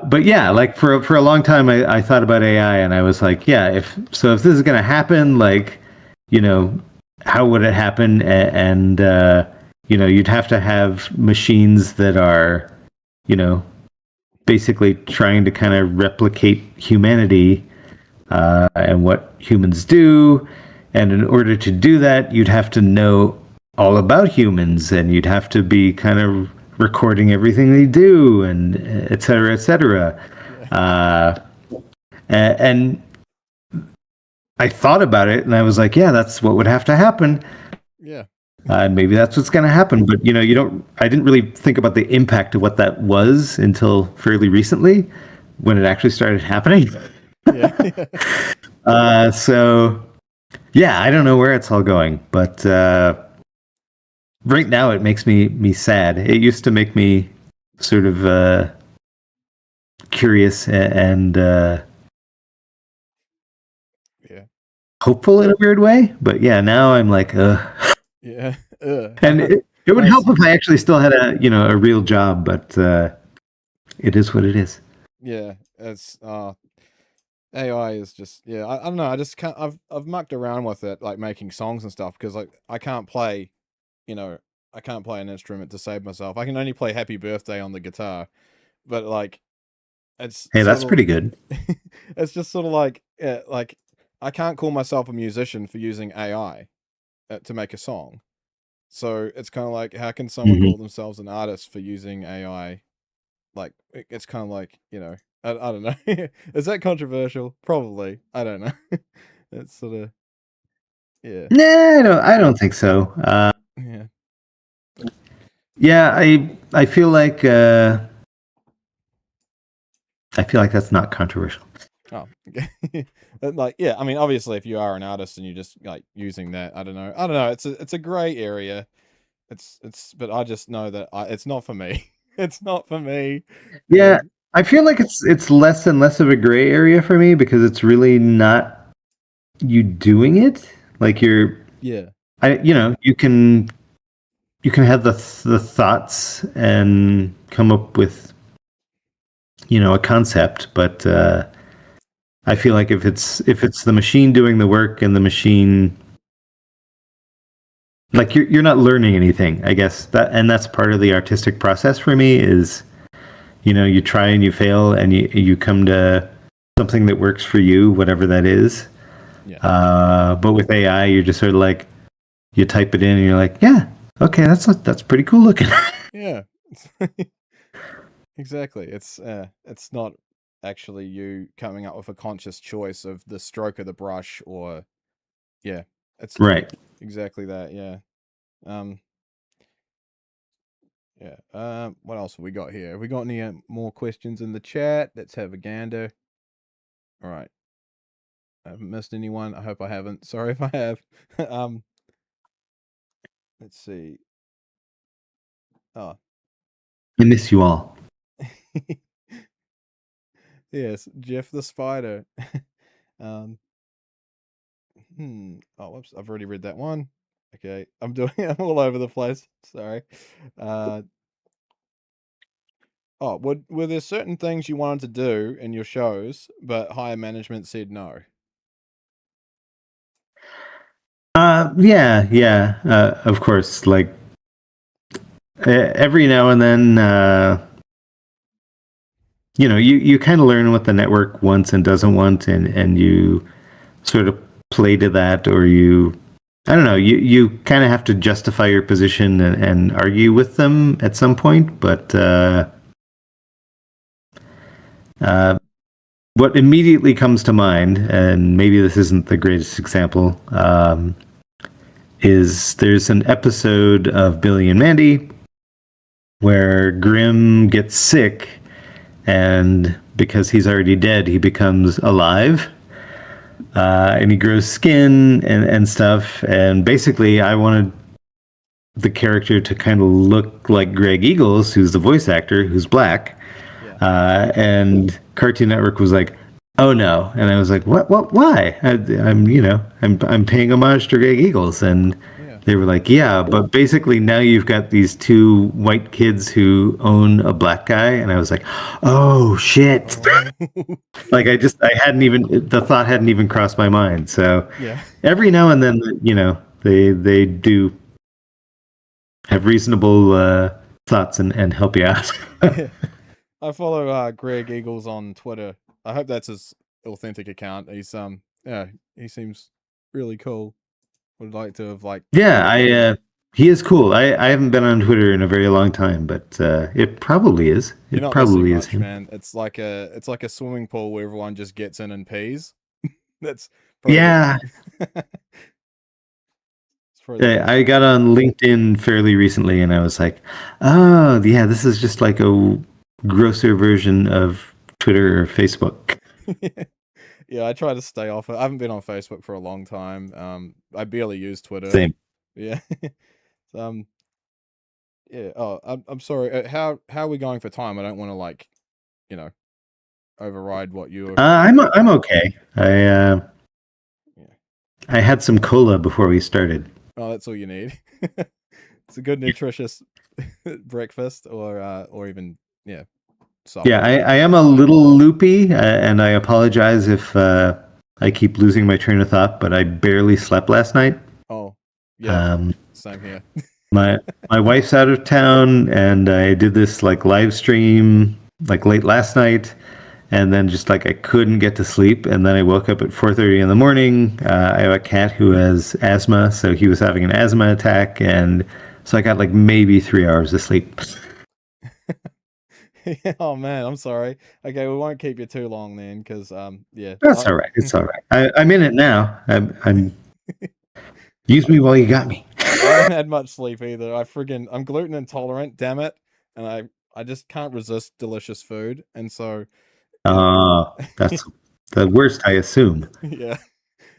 Speaker 2: But yeah, like for a long time, I thought about AI, and I was like, yeah, if this is gonna happen, like, how would it happen? And you'd have to have machines that are, basically trying to kind of replicate humanity and what humans do. And in order to do that, you'd have to know all about humans, and you'd have to be kind of recording everything they do, and et cetera, et cetera. Yeah. And I thought about it, and I was like, yeah, that's what would have to happen.
Speaker 1: Yeah.
Speaker 2: Maybe that's what's going to happen. But I didn't really think about the impact of what that was until fairly recently, when it actually started happening.
Speaker 1: Yeah.
Speaker 2: So yeah, I don't know where it's all going, but right now it makes me sad. It used to make me sort of curious and hopeful in a weird way. But yeah, now I'm like,
Speaker 1: Yeah.
Speaker 2: and it would
Speaker 1: Nice.
Speaker 2: help if I actually still had a real job, but it is what it is.
Speaker 1: Yeah, it's AI is just I don't know. I just can't. I've mucked around with it, like making songs and stuff, because like I can't play, you know, I can't play an instrument to save myself. I can only play Happy Birthday on the guitar, but like it's
Speaker 2: Hey,
Speaker 1: sort
Speaker 2: that's
Speaker 1: of
Speaker 2: pretty good.
Speaker 1: it's just sort of like like I can't call myself a musician for using AI to make a song. So it's kind of like, how can someone
Speaker 2: Hmm.
Speaker 1: call themselves an artist for using AI? Like it's kind of like, I don't know. Is that controversial? Probably. I don't know. It's sort of yeah.
Speaker 2: Nah, I don't think so.
Speaker 1: Yeah. But
Speaker 2: Yeah, I feel like that's not controversial.
Speaker 1: oh, okay. Like I mean, obviously, if you are an artist and you're just like using that, I don't know. I don't know. It's a gray area. But I just know that it's not for me. It's not for me.
Speaker 2: Yeah,
Speaker 1: And
Speaker 2: I feel like it's less and less of a gray area for me because it's really not you doing it. Like
Speaker 1: yeah,
Speaker 2: you can have the thoughts and come up with a concept, but I feel like if it's the machine doing the work and the machine, like you're not learning anything, I guess, that's part of the artistic process for me is you try and you fail and you come to something that works for you, whatever that is.
Speaker 1: yeah,
Speaker 2: But with AI, you're just sort of like you type it in and you're like, yeah, okay, that's pretty cool looking.
Speaker 1: yeah. Exactly. It's not actually you coming up with a conscious choice of the stroke of the brush, or yeah, it's
Speaker 2: Right.
Speaker 1: exactly that. Yeah. Um. Yeah. What else have we got here? Have we got any more questions in the chat? Let's have a gander. All right. I haven't missed anyone. I hope I haven't. Sorry if I have. um. Let's see. Oh.
Speaker 2: I miss you all.
Speaker 1: Yes, Jeff the Spider. um. Oh, whoops. I've already read that one. Okay. I'm all over the place. Sorry. Uh. Oh, were there certain things you wanted to do in your shows, but higher management said no?
Speaker 2: Yeah, of course. Like every now and then, you kind of learn what the network wants and doesn't want, and you sort of play to that, or I don't know, you kind of have to justify your position and argue with them at some point. But uh, what immediately comes to mind, and maybe this isn't the greatest example, is there's an episode of Billy and Mandy where Grim gets sick, and because he's already dead, he becomes alive. And he grows skin and stuff. And basically, I wanted the character to kind of look like Greg Eagles, who's the voice actor, who's black.
Speaker 1: Yeah.
Speaker 2: And Cartoon Network was like, "Oh no!" And I was like, "What? What? Why? I'm paying homage to Greg Eagles." And
Speaker 1: Yeah.
Speaker 2: they were like, "Yeah, but basically now you've got these two white kids who own a black guy." And I was like, "Oh shit!"
Speaker 1: Oh.
Speaker 2: Like I hadn't even the thought hadn't even crossed my mind. So
Speaker 1: Yeah.
Speaker 2: every now and then, they do have reasonable thoughts and help you out.
Speaker 1: Yeah. I follow Greg Eagles on Twitter. I hope that's his authentic account. He's yeah, he seems really cool. Would like to have like
Speaker 2: Yeah, he is cool. I haven't been on Twitter in a very long time, but it probably is.
Speaker 1: you're
Speaker 2: It
Speaker 1: not missing
Speaker 2: probably is
Speaker 1: much,
Speaker 2: him.
Speaker 1: man. It's like a swimming pool where everyone just gets in and pees. That's probably
Speaker 2: Yeah,
Speaker 1: the it's probably the best
Speaker 2: I
Speaker 1: way.
Speaker 2: got on LinkedIn fairly recently, and I was like, oh yeah, this is just like a grosser version of Twitter or Facebook.
Speaker 1: Yeah, I try to stay off it. I haven't been on Facebook for a long time. I barely use Twitter.
Speaker 2: Same.
Speaker 1: Yeah. um, yeah. Oh, I'm sorry. How are we going for time? I don't want to like, you know, override what you're.
Speaker 2: I'm okay.
Speaker 1: Yeah.
Speaker 2: I had some cola before we started.
Speaker 1: Oh, that's all you need. It's a good nutritious breakfast, or even yeah,
Speaker 2: Yeah,
Speaker 1: supper.
Speaker 2: I am a little loopy, and I apologize if I keep losing my train of thought. But I barely slept last night.
Speaker 1: Oh, yeah,
Speaker 2: Um,
Speaker 1: same here.
Speaker 2: my my wife's out of town, and I did this like live stream like late last night, and then just like I couldn't get to sleep, and then I woke up at 4:30 in the morning. I have a cat who has asthma, so he was having an asthma attack, and so I got like maybe 3 hours of sleep.
Speaker 1: Oh man, I'm sorry. Okay, we won't keep you too long then, because yeah,
Speaker 2: That's all right. It's all right. I'm in it now. I'm use me while you got me.
Speaker 1: I haven't had much sleep either. I'm gluten intolerant, damn it, and I just can't resist delicious food, and so you know,
Speaker 2: That's the worst, I assume.
Speaker 1: yeah.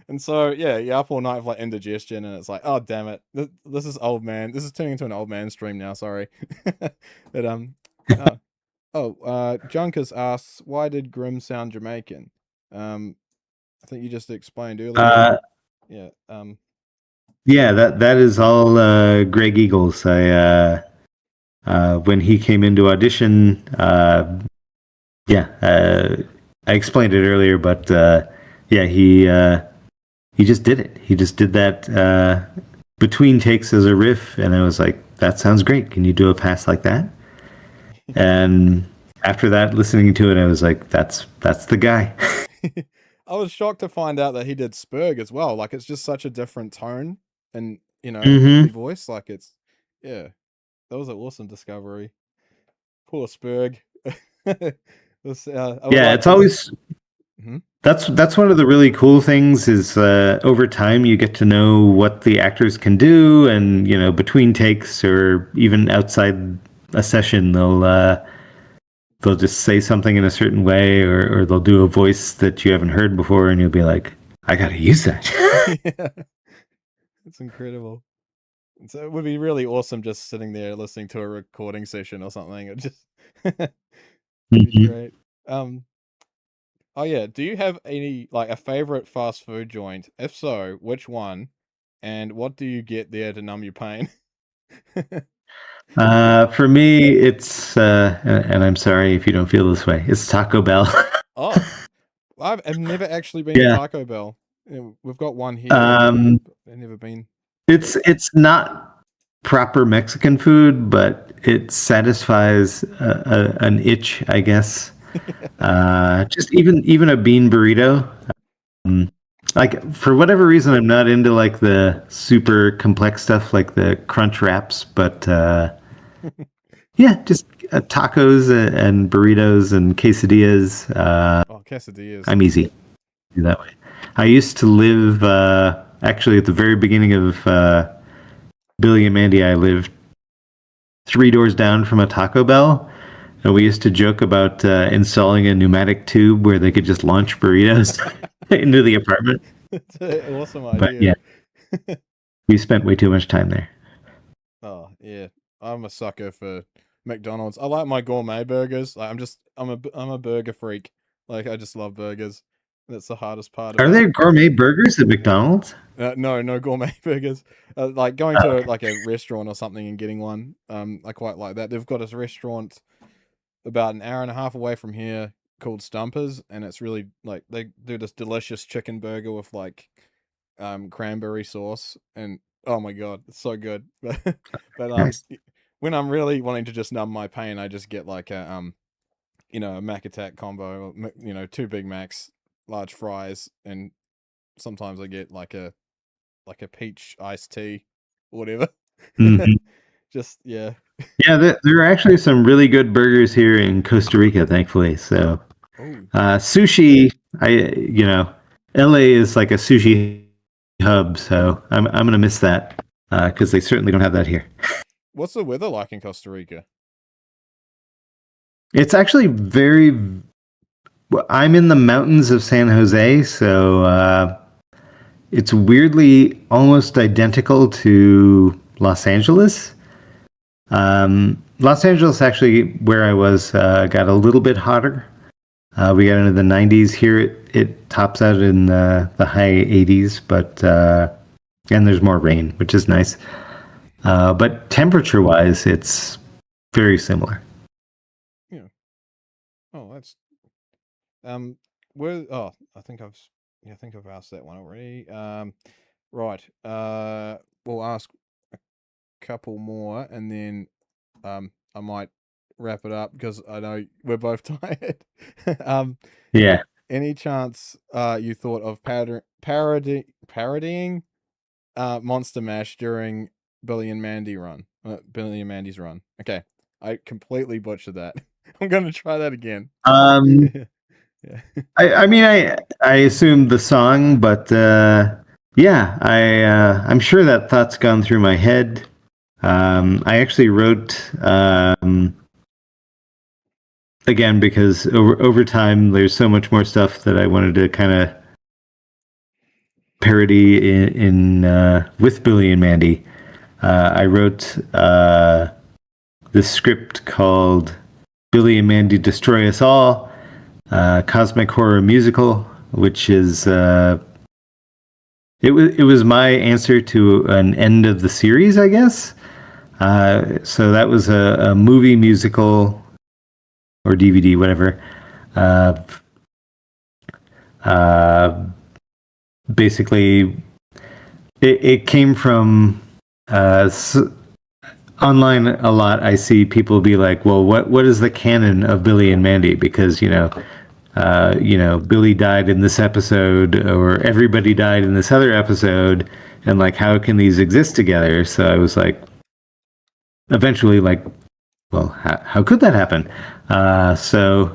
Speaker 1: And so, yeah, you're up all night with like indigestion, and it's like, oh damn it, this is old man. This is turning into an old man stream now. Sorry, but oh, Junkers asks, why did Grim sound Jamaican? I think you just explained earlier.
Speaker 2: Uh,
Speaker 1: Yeah.
Speaker 2: yeah, that is all Greg Eagles. When he came into audition, yeah, I explained it earlier, but yeah, he just did it. He just did that between takes as a riff, and I was like, "That sounds great. Can you do a pass like that?" And after that, listening to it, I was like, "That's the guy."
Speaker 1: I was shocked to find out that he did Spurg as well. Like, it's just such a different tone, and the
Speaker 2: Hmm.
Speaker 1: voice. Like, it's yeah, that was an awesome discovery. Poor Spurg. I would
Speaker 2: Yeah,
Speaker 1: like
Speaker 2: it's
Speaker 1: to.
Speaker 2: always
Speaker 1: Mhm.
Speaker 2: that's one of the really cool things is over time you get to know what the actors can do, and between takes or even outside a session, they'll just say something in a certain way, or they'll do a voice that you haven't heard before, and you'll be like, I gotta use that.
Speaker 1: Yeah, it's incredible. So it would be really awesome just sitting there listening to a recording session or something. It just it'd be
Speaker 2: Mhm.
Speaker 1: great. Um, oh yeah, do you have any like a favorite fast food joint? If so, which one? And what do you get there to numb your pain?
Speaker 2: For me, it's and I'm sorry if you don't feel this way. It's Taco Bell.
Speaker 1: Oh, I've never actually been to
Speaker 2: Yeah.
Speaker 1: Taco Bell. We've got one here.
Speaker 2: Um,
Speaker 1: I've never been.
Speaker 2: it's not proper Mexican food, but it satisfies an itch, I guess. Just even a bean burrito. Um, like for whatever reason, I'm not into like the super complex stuff like the crunch wraps, but yeah, just tacos and burritos and quesadillas.
Speaker 1: Oh, quesadillas.
Speaker 2: I'm easy do that way. I used to live actually at the very beginning of Billy and Mandy. I lived 3 doors down from a Taco Bell, and we used to joke about installing a pneumatic tube where they could just launch burritos into the apartment.
Speaker 1: It's an awesome
Speaker 2: But
Speaker 1: idea.
Speaker 2: yeah, we spent way too much time there.
Speaker 1: Oh yeah, I'm a sucker for McDonald's. I like my gourmet burgers. Like, I'm a burger freak. Like, I just love burgers. That's the hardest part
Speaker 2: Are
Speaker 1: about.
Speaker 2: there gourmet burgers at McDonald's?
Speaker 1: No, no gourmet burgers. Like going
Speaker 2: Oh,
Speaker 1: to
Speaker 2: okay.
Speaker 1: like a restaurant or something and getting one. I quite like that. They've got a restaurant about an hour and a half away from here called Stumpers, and it's really like they do this delicious chicken burger with like cranberry sauce, and oh my god, it's so good. But
Speaker 2: Nice.
Speaker 1: when I'm really wanting to just numb my pain, I just get like a Mac Attack combo, two Big Macs, large fries, and sometimes I get like a peach iced tea, whatever.
Speaker 2: Hmm.
Speaker 1: Just yeah.
Speaker 2: Yeah, there are actually some really good burgers here in Costa Rica, thankfully. So
Speaker 1: Oh,
Speaker 2: sushi, LA is like a sushi hub, so I'm gonna miss that because they certainly don't have that here.
Speaker 1: what's the weather like in Costa Rica?
Speaker 2: It's actually very. Well, I'm in the mountains of San Jose, so it's weirdly almost identical to Los Angeles. Los Angeles, actually, where I was, got a little bit hotter. We got into the 90s. Here it tops out in the high 80s, but and there's more rain, which is nice. But temperature-wise, it's very similar.
Speaker 1: Yeah. Oh, that's where oh, I think I've asked that one already. Right. We'll ask a couple more and then I might wrap it up because I know we're both tired. um
Speaker 2: Yeah.
Speaker 1: any chance you thought of parodying Monster Mash during Billy and Mandy's run? Okay. I completely butchered that. I'm gonna try that again.
Speaker 2: Um,
Speaker 1: Yeah.
Speaker 2: I mean, I assumed the song, but yeah, I'm sure that thought's gone through my head. I actually wrote again because over time there's so much more stuff that I wanted to kind of parody in with Billy and Mandy. I wrote this script called Billy and Mandy Destroy Us All, cosmic horror musical, which is it was my answer to an end of the series, I guess. So that was a movie musical or DVD, whatever. Basically, it came from online a lot. I see people be like, "Well, what is the canon of Billy and Mandy?" Because Billy died in this episode, or everybody died in this other episode, and like, how can these exist together? So I was like, eventually, like, well, how could that happen? So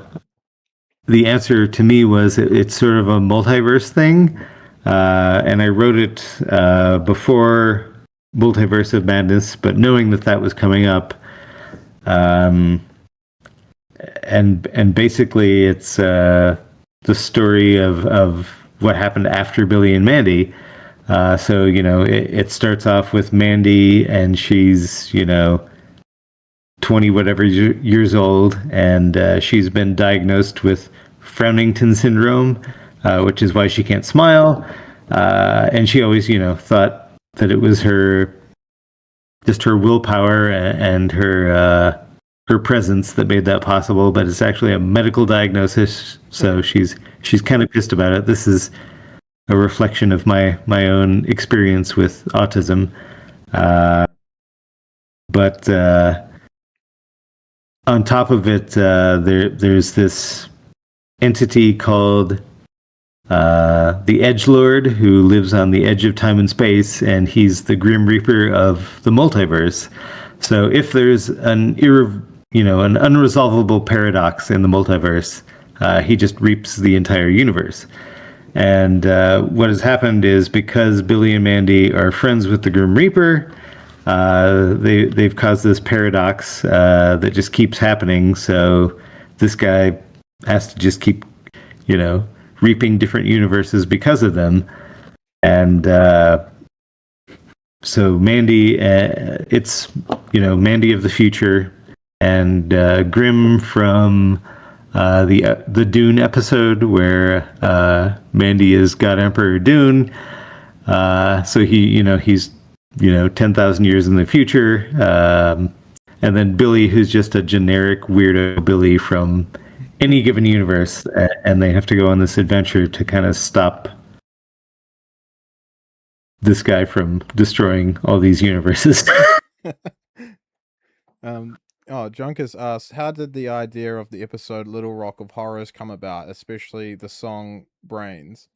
Speaker 2: the answer to me was it's sort of a multiverse thing, and I wrote it before Multiverse of Madness, but knowing that was coming up. And basically it's the story of what happened after Billy and Mandy. So it starts off with Mandy, and she's 20 whatever years old, and she's been diagnosed with Frownington syndrome, which is why she can't smile. And she always thought that it was her willpower and her presence that made that possible, but it's actually a medical diagnosis. So she's kind of pissed about it. This is a reflection of my own experience with autism. But on top of it, there's this entity called the Edgelord, who lives on the edge of time and space, and he's the Grim Reaper of the multiverse. So if there's an unresolvable paradox in the multiverse, he just reaps the entire universe. And what has happened is, because Billy and Mandy are friends with the Grim Reaper, they've caused this paradox that just keeps happening. So this guy has to just keep, reaping different universes because of them. And so Mandy, it's Mandy of the future, and Grim from the Dune episode where Mandy is God Emperor Dune. So he's 10,000 years in the future, and then Billy, who's just a generic weirdo Billy from any given universe, and they have to go on this adventure to kind of stop this guy from destroying all these universes.
Speaker 1: Junkus asks, how did the idea of the episode Little Rock of Horrors come about, especially the song Brains?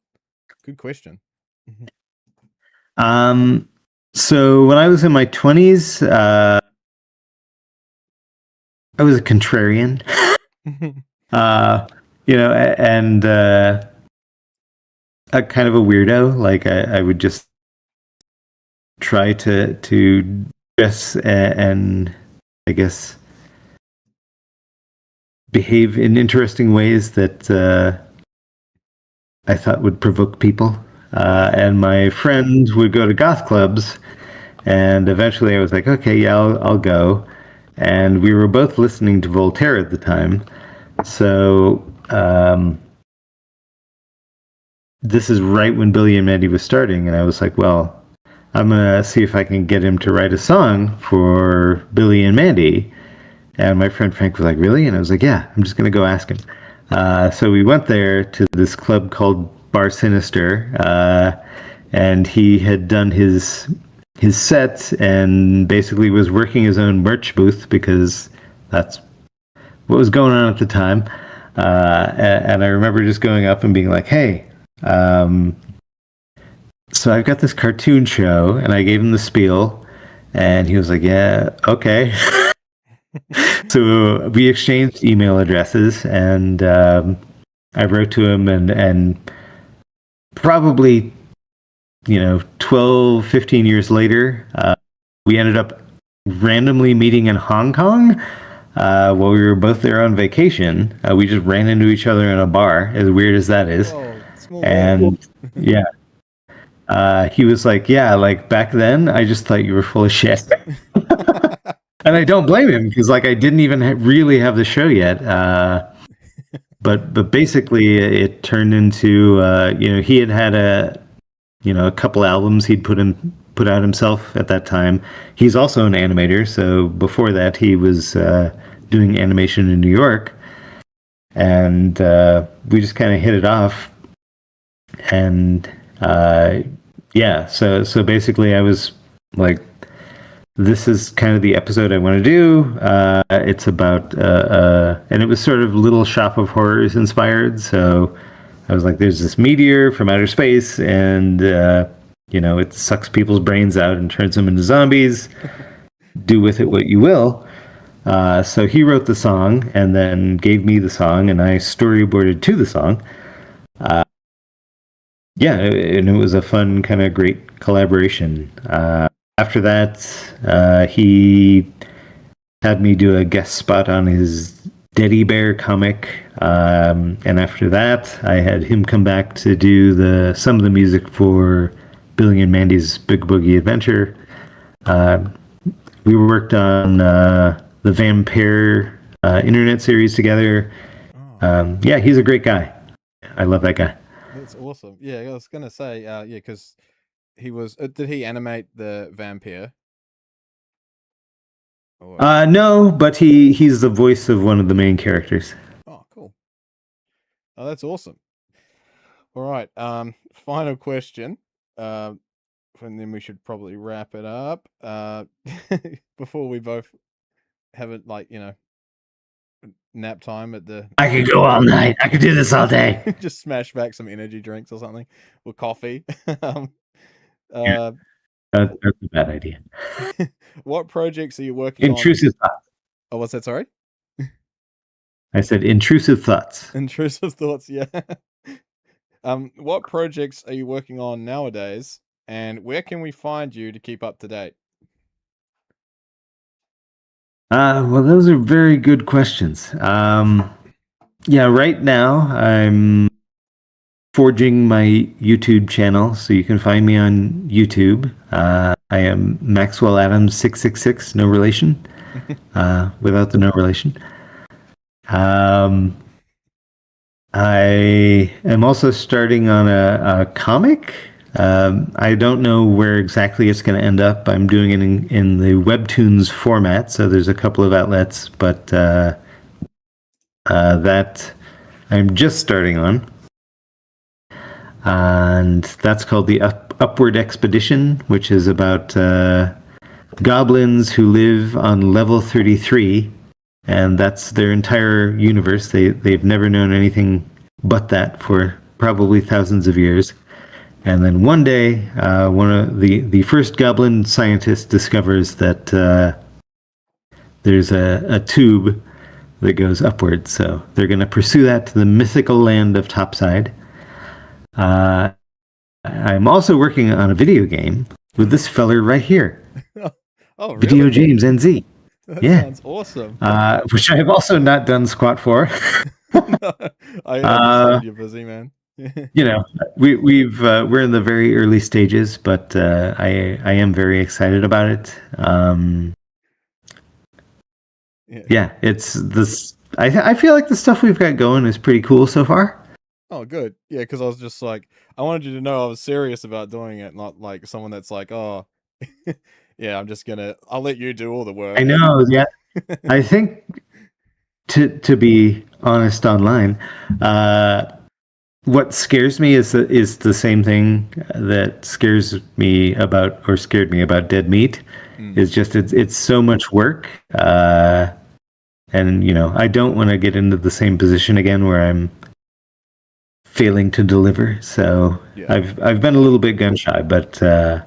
Speaker 1: Good question.
Speaker 2: So when I was in my 20s, I was a contrarian. And a kind of a weirdo. Like I would just try to dress and I guess behave in interesting ways that I thought would provoke people. And my friends would go to goth clubs, and eventually I was like, okay, yeah, I'll go. And we were both listening to Voltaire at the time. So this is right when Billy and Mandy was starting, and I was like, well, I'm gonna see if I can get him to write a song for Billy and Mandy. And my friend Frank was like, really? And I was like, yeah, I'm just gonna go ask him. So we went there to this club called Bar Sinister, and he had done his set and basically was working his own merch booth because that's what was going on at the time. And I remember just going up and being like, hey, so I've got this cartoon show, and I gave him the spiel, and he was like, yeah, okay. So we exchanged email addresses, and I wrote to him, and probably, 12, 15 years later, we ended up randomly meeting in Hong Kong while we were both there on vacation. We just ran into each other in a bar, as weird as that is.
Speaker 1: Oh, small
Speaker 2: And
Speaker 1: world.
Speaker 2: yeah, he was like, yeah, like back then, I just thought you were full of shit. And I don't blame him because, like, I didn't even really have the show yet. But basically, it turned into he had a couple albums he'd put out himself at that time. He's also an animator, so before that, he was doing animation in New York, and we just kind of hit it off. And so basically, I was like, this is kind of the episode I want to do. It's about, and it was sort of Little Shop of Horrors inspired. So I was like, there's this meteor from outer space, and, it sucks people's brains out and turns them into zombies. Do with it what you will. So he wrote the song and then gave me the song, and I storyboarded to the song. And it was a fun, kind of great collaboration. After that, he had me do a guest spot on his Teddy Bear comic, and after that, I had him come back to do some of the music for Billy and Mandy's Big Boogie Adventure. We worked on the Vampire internet series together. He's a great guy. I love that guy.
Speaker 1: That's awesome. Yeah, I was gonna say, because he was. Did he animate the vampire?
Speaker 2: No, but he's the voice of one of the main characters.
Speaker 1: Oh, cool. Oh, that's awesome. All right. Final question. And then we should probably wrap it up. Before we both have it, nap time at the.
Speaker 2: I could go all night. I could do this all day.
Speaker 1: Just smash back some energy drinks or something, or coffee.
Speaker 2: That's a bad idea.
Speaker 1: What projects are you working on?
Speaker 2: Intrusive thoughts.
Speaker 1: Oh, what's that? Sorry?
Speaker 2: I said intrusive thoughts.
Speaker 1: Intrusive thoughts, yeah. What projects are you working on nowadays, and where can we find you to keep up to date?
Speaker 2: Well, those are very good questions. Right now I'm forging my YouTube channel, so you can find me on YouTube. I am Maxwell Adams 666, no relation, without the no relation. I am also starting on a comic. I don't know where exactly it's going to end up. I'm doing it in the Webtoons format, so there's a couple of outlets, but that I'm just starting on. And that's called the Upward Expedition, which is about goblins who live on level 33, and that's their entire universe. They've never known anything but that for probably thousands of years. And then one day, one of the first goblin scientists discovers that there's a tube that goes upward. So they're going to pursue that to the mythical land of Topside. I'm also working on a video game with this feller right here.
Speaker 1: Oh, really?
Speaker 2: Video James NZ.
Speaker 1: That sounds awesome.
Speaker 2: Which I have also not done squat for.
Speaker 1: No, I understand you're busy, man.
Speaker 2: We're in the very early stages, but I am very excited about it. It's I feel like the stuff we've got going is pretty cool so far.
Speaker 1: Oh, good. Yeah, because I was just like, I wanted you to know I was serious about doing it, not like someone that's like, oh, yeah, I'll let you do all the
Speaker 2: I
Speaker 1: work.
Speaker 2: know, yeah. I think to be honest online, what scares me is the same thing that scared me about dead meat.
Speaker 1: Mm.
Speaker 2: Is just it's so much work, and I don't want to get into the same position again where I'm failing to deliver. So
Speaker 1: Yeah,
Speaker 2: I've been a little bit gun shy, but
Speaker 1: yeah.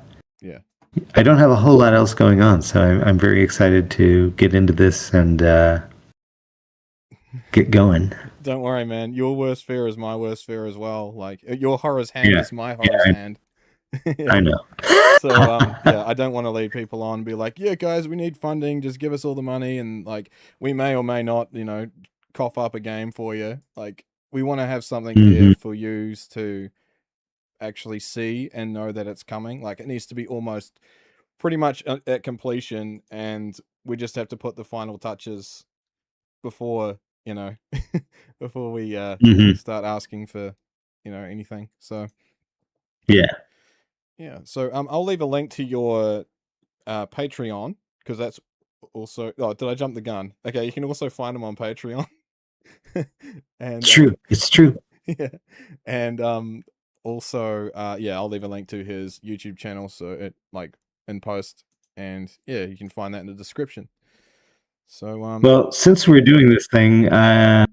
Speaker 2: I don't have a whole lot else going on. So I'm very excited to get into this and get going.
Speaker 1: Don't worry, man. Your worst fear is my worst fear as well. Like your horror's hand
Speaker 2: Yeah,
Speaker 1: is my horror's
Speaker 2: yeah,
Speaker 1: hand.
Speaker 2: I
Speaker 1: Yeah.
Speaker 2: know.
Speaker 1: So yeah, I don't want to lead people on and be like, yeah, guys, we need funding. Just give us all the money, and like we may or may not, cough up a game for you. Like we want to have something there
Speaker 2: Hmm.
Speaker 1: for you to actually see and know that it's coming. Like it needs to be almost pretty much at completion, and we just have to put the final touches before before we
Speaker 2: Hmm.
Speaker 1: start asking for anything. So
Speaker 2: Yeah.
Speaker 1: yeah, so I'll leave a link to your Patreon, because that's also, oh, did I jump the gun? Okay, you can also find them on Patreon.
Speaker 2: It's
Speaker 1: And
Speaker 2: true. It's true.
Speaker 1: yeah, and also yeah, I'll leave a link to his YouTube channel, so it like in post, and yeah, you can find that in the description. So
Speaker 2: Well, since we're doing this thing, I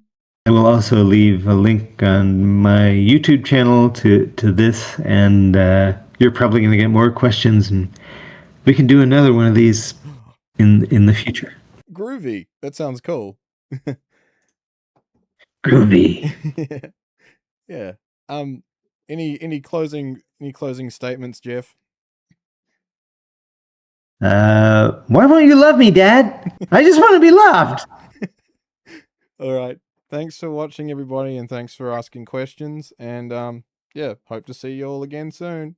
Speaker 2: will also leave a link on my YouTube channel to this, and you're probably going to get more questions, and we can do another one of these in the future.
Speaker 1: groovy. That sounds cool.
Speaker 2: Groovy.
Speaker 1: Yeah. Yeah. Um any closing statements, Jeff?
Speaker 2: Why won't you love me, Dad? I just want to be loved.
Speaker 1: All right. Thanks for watching, everybody, and thanks for asking questions, and yeah, hope to see you all again soon.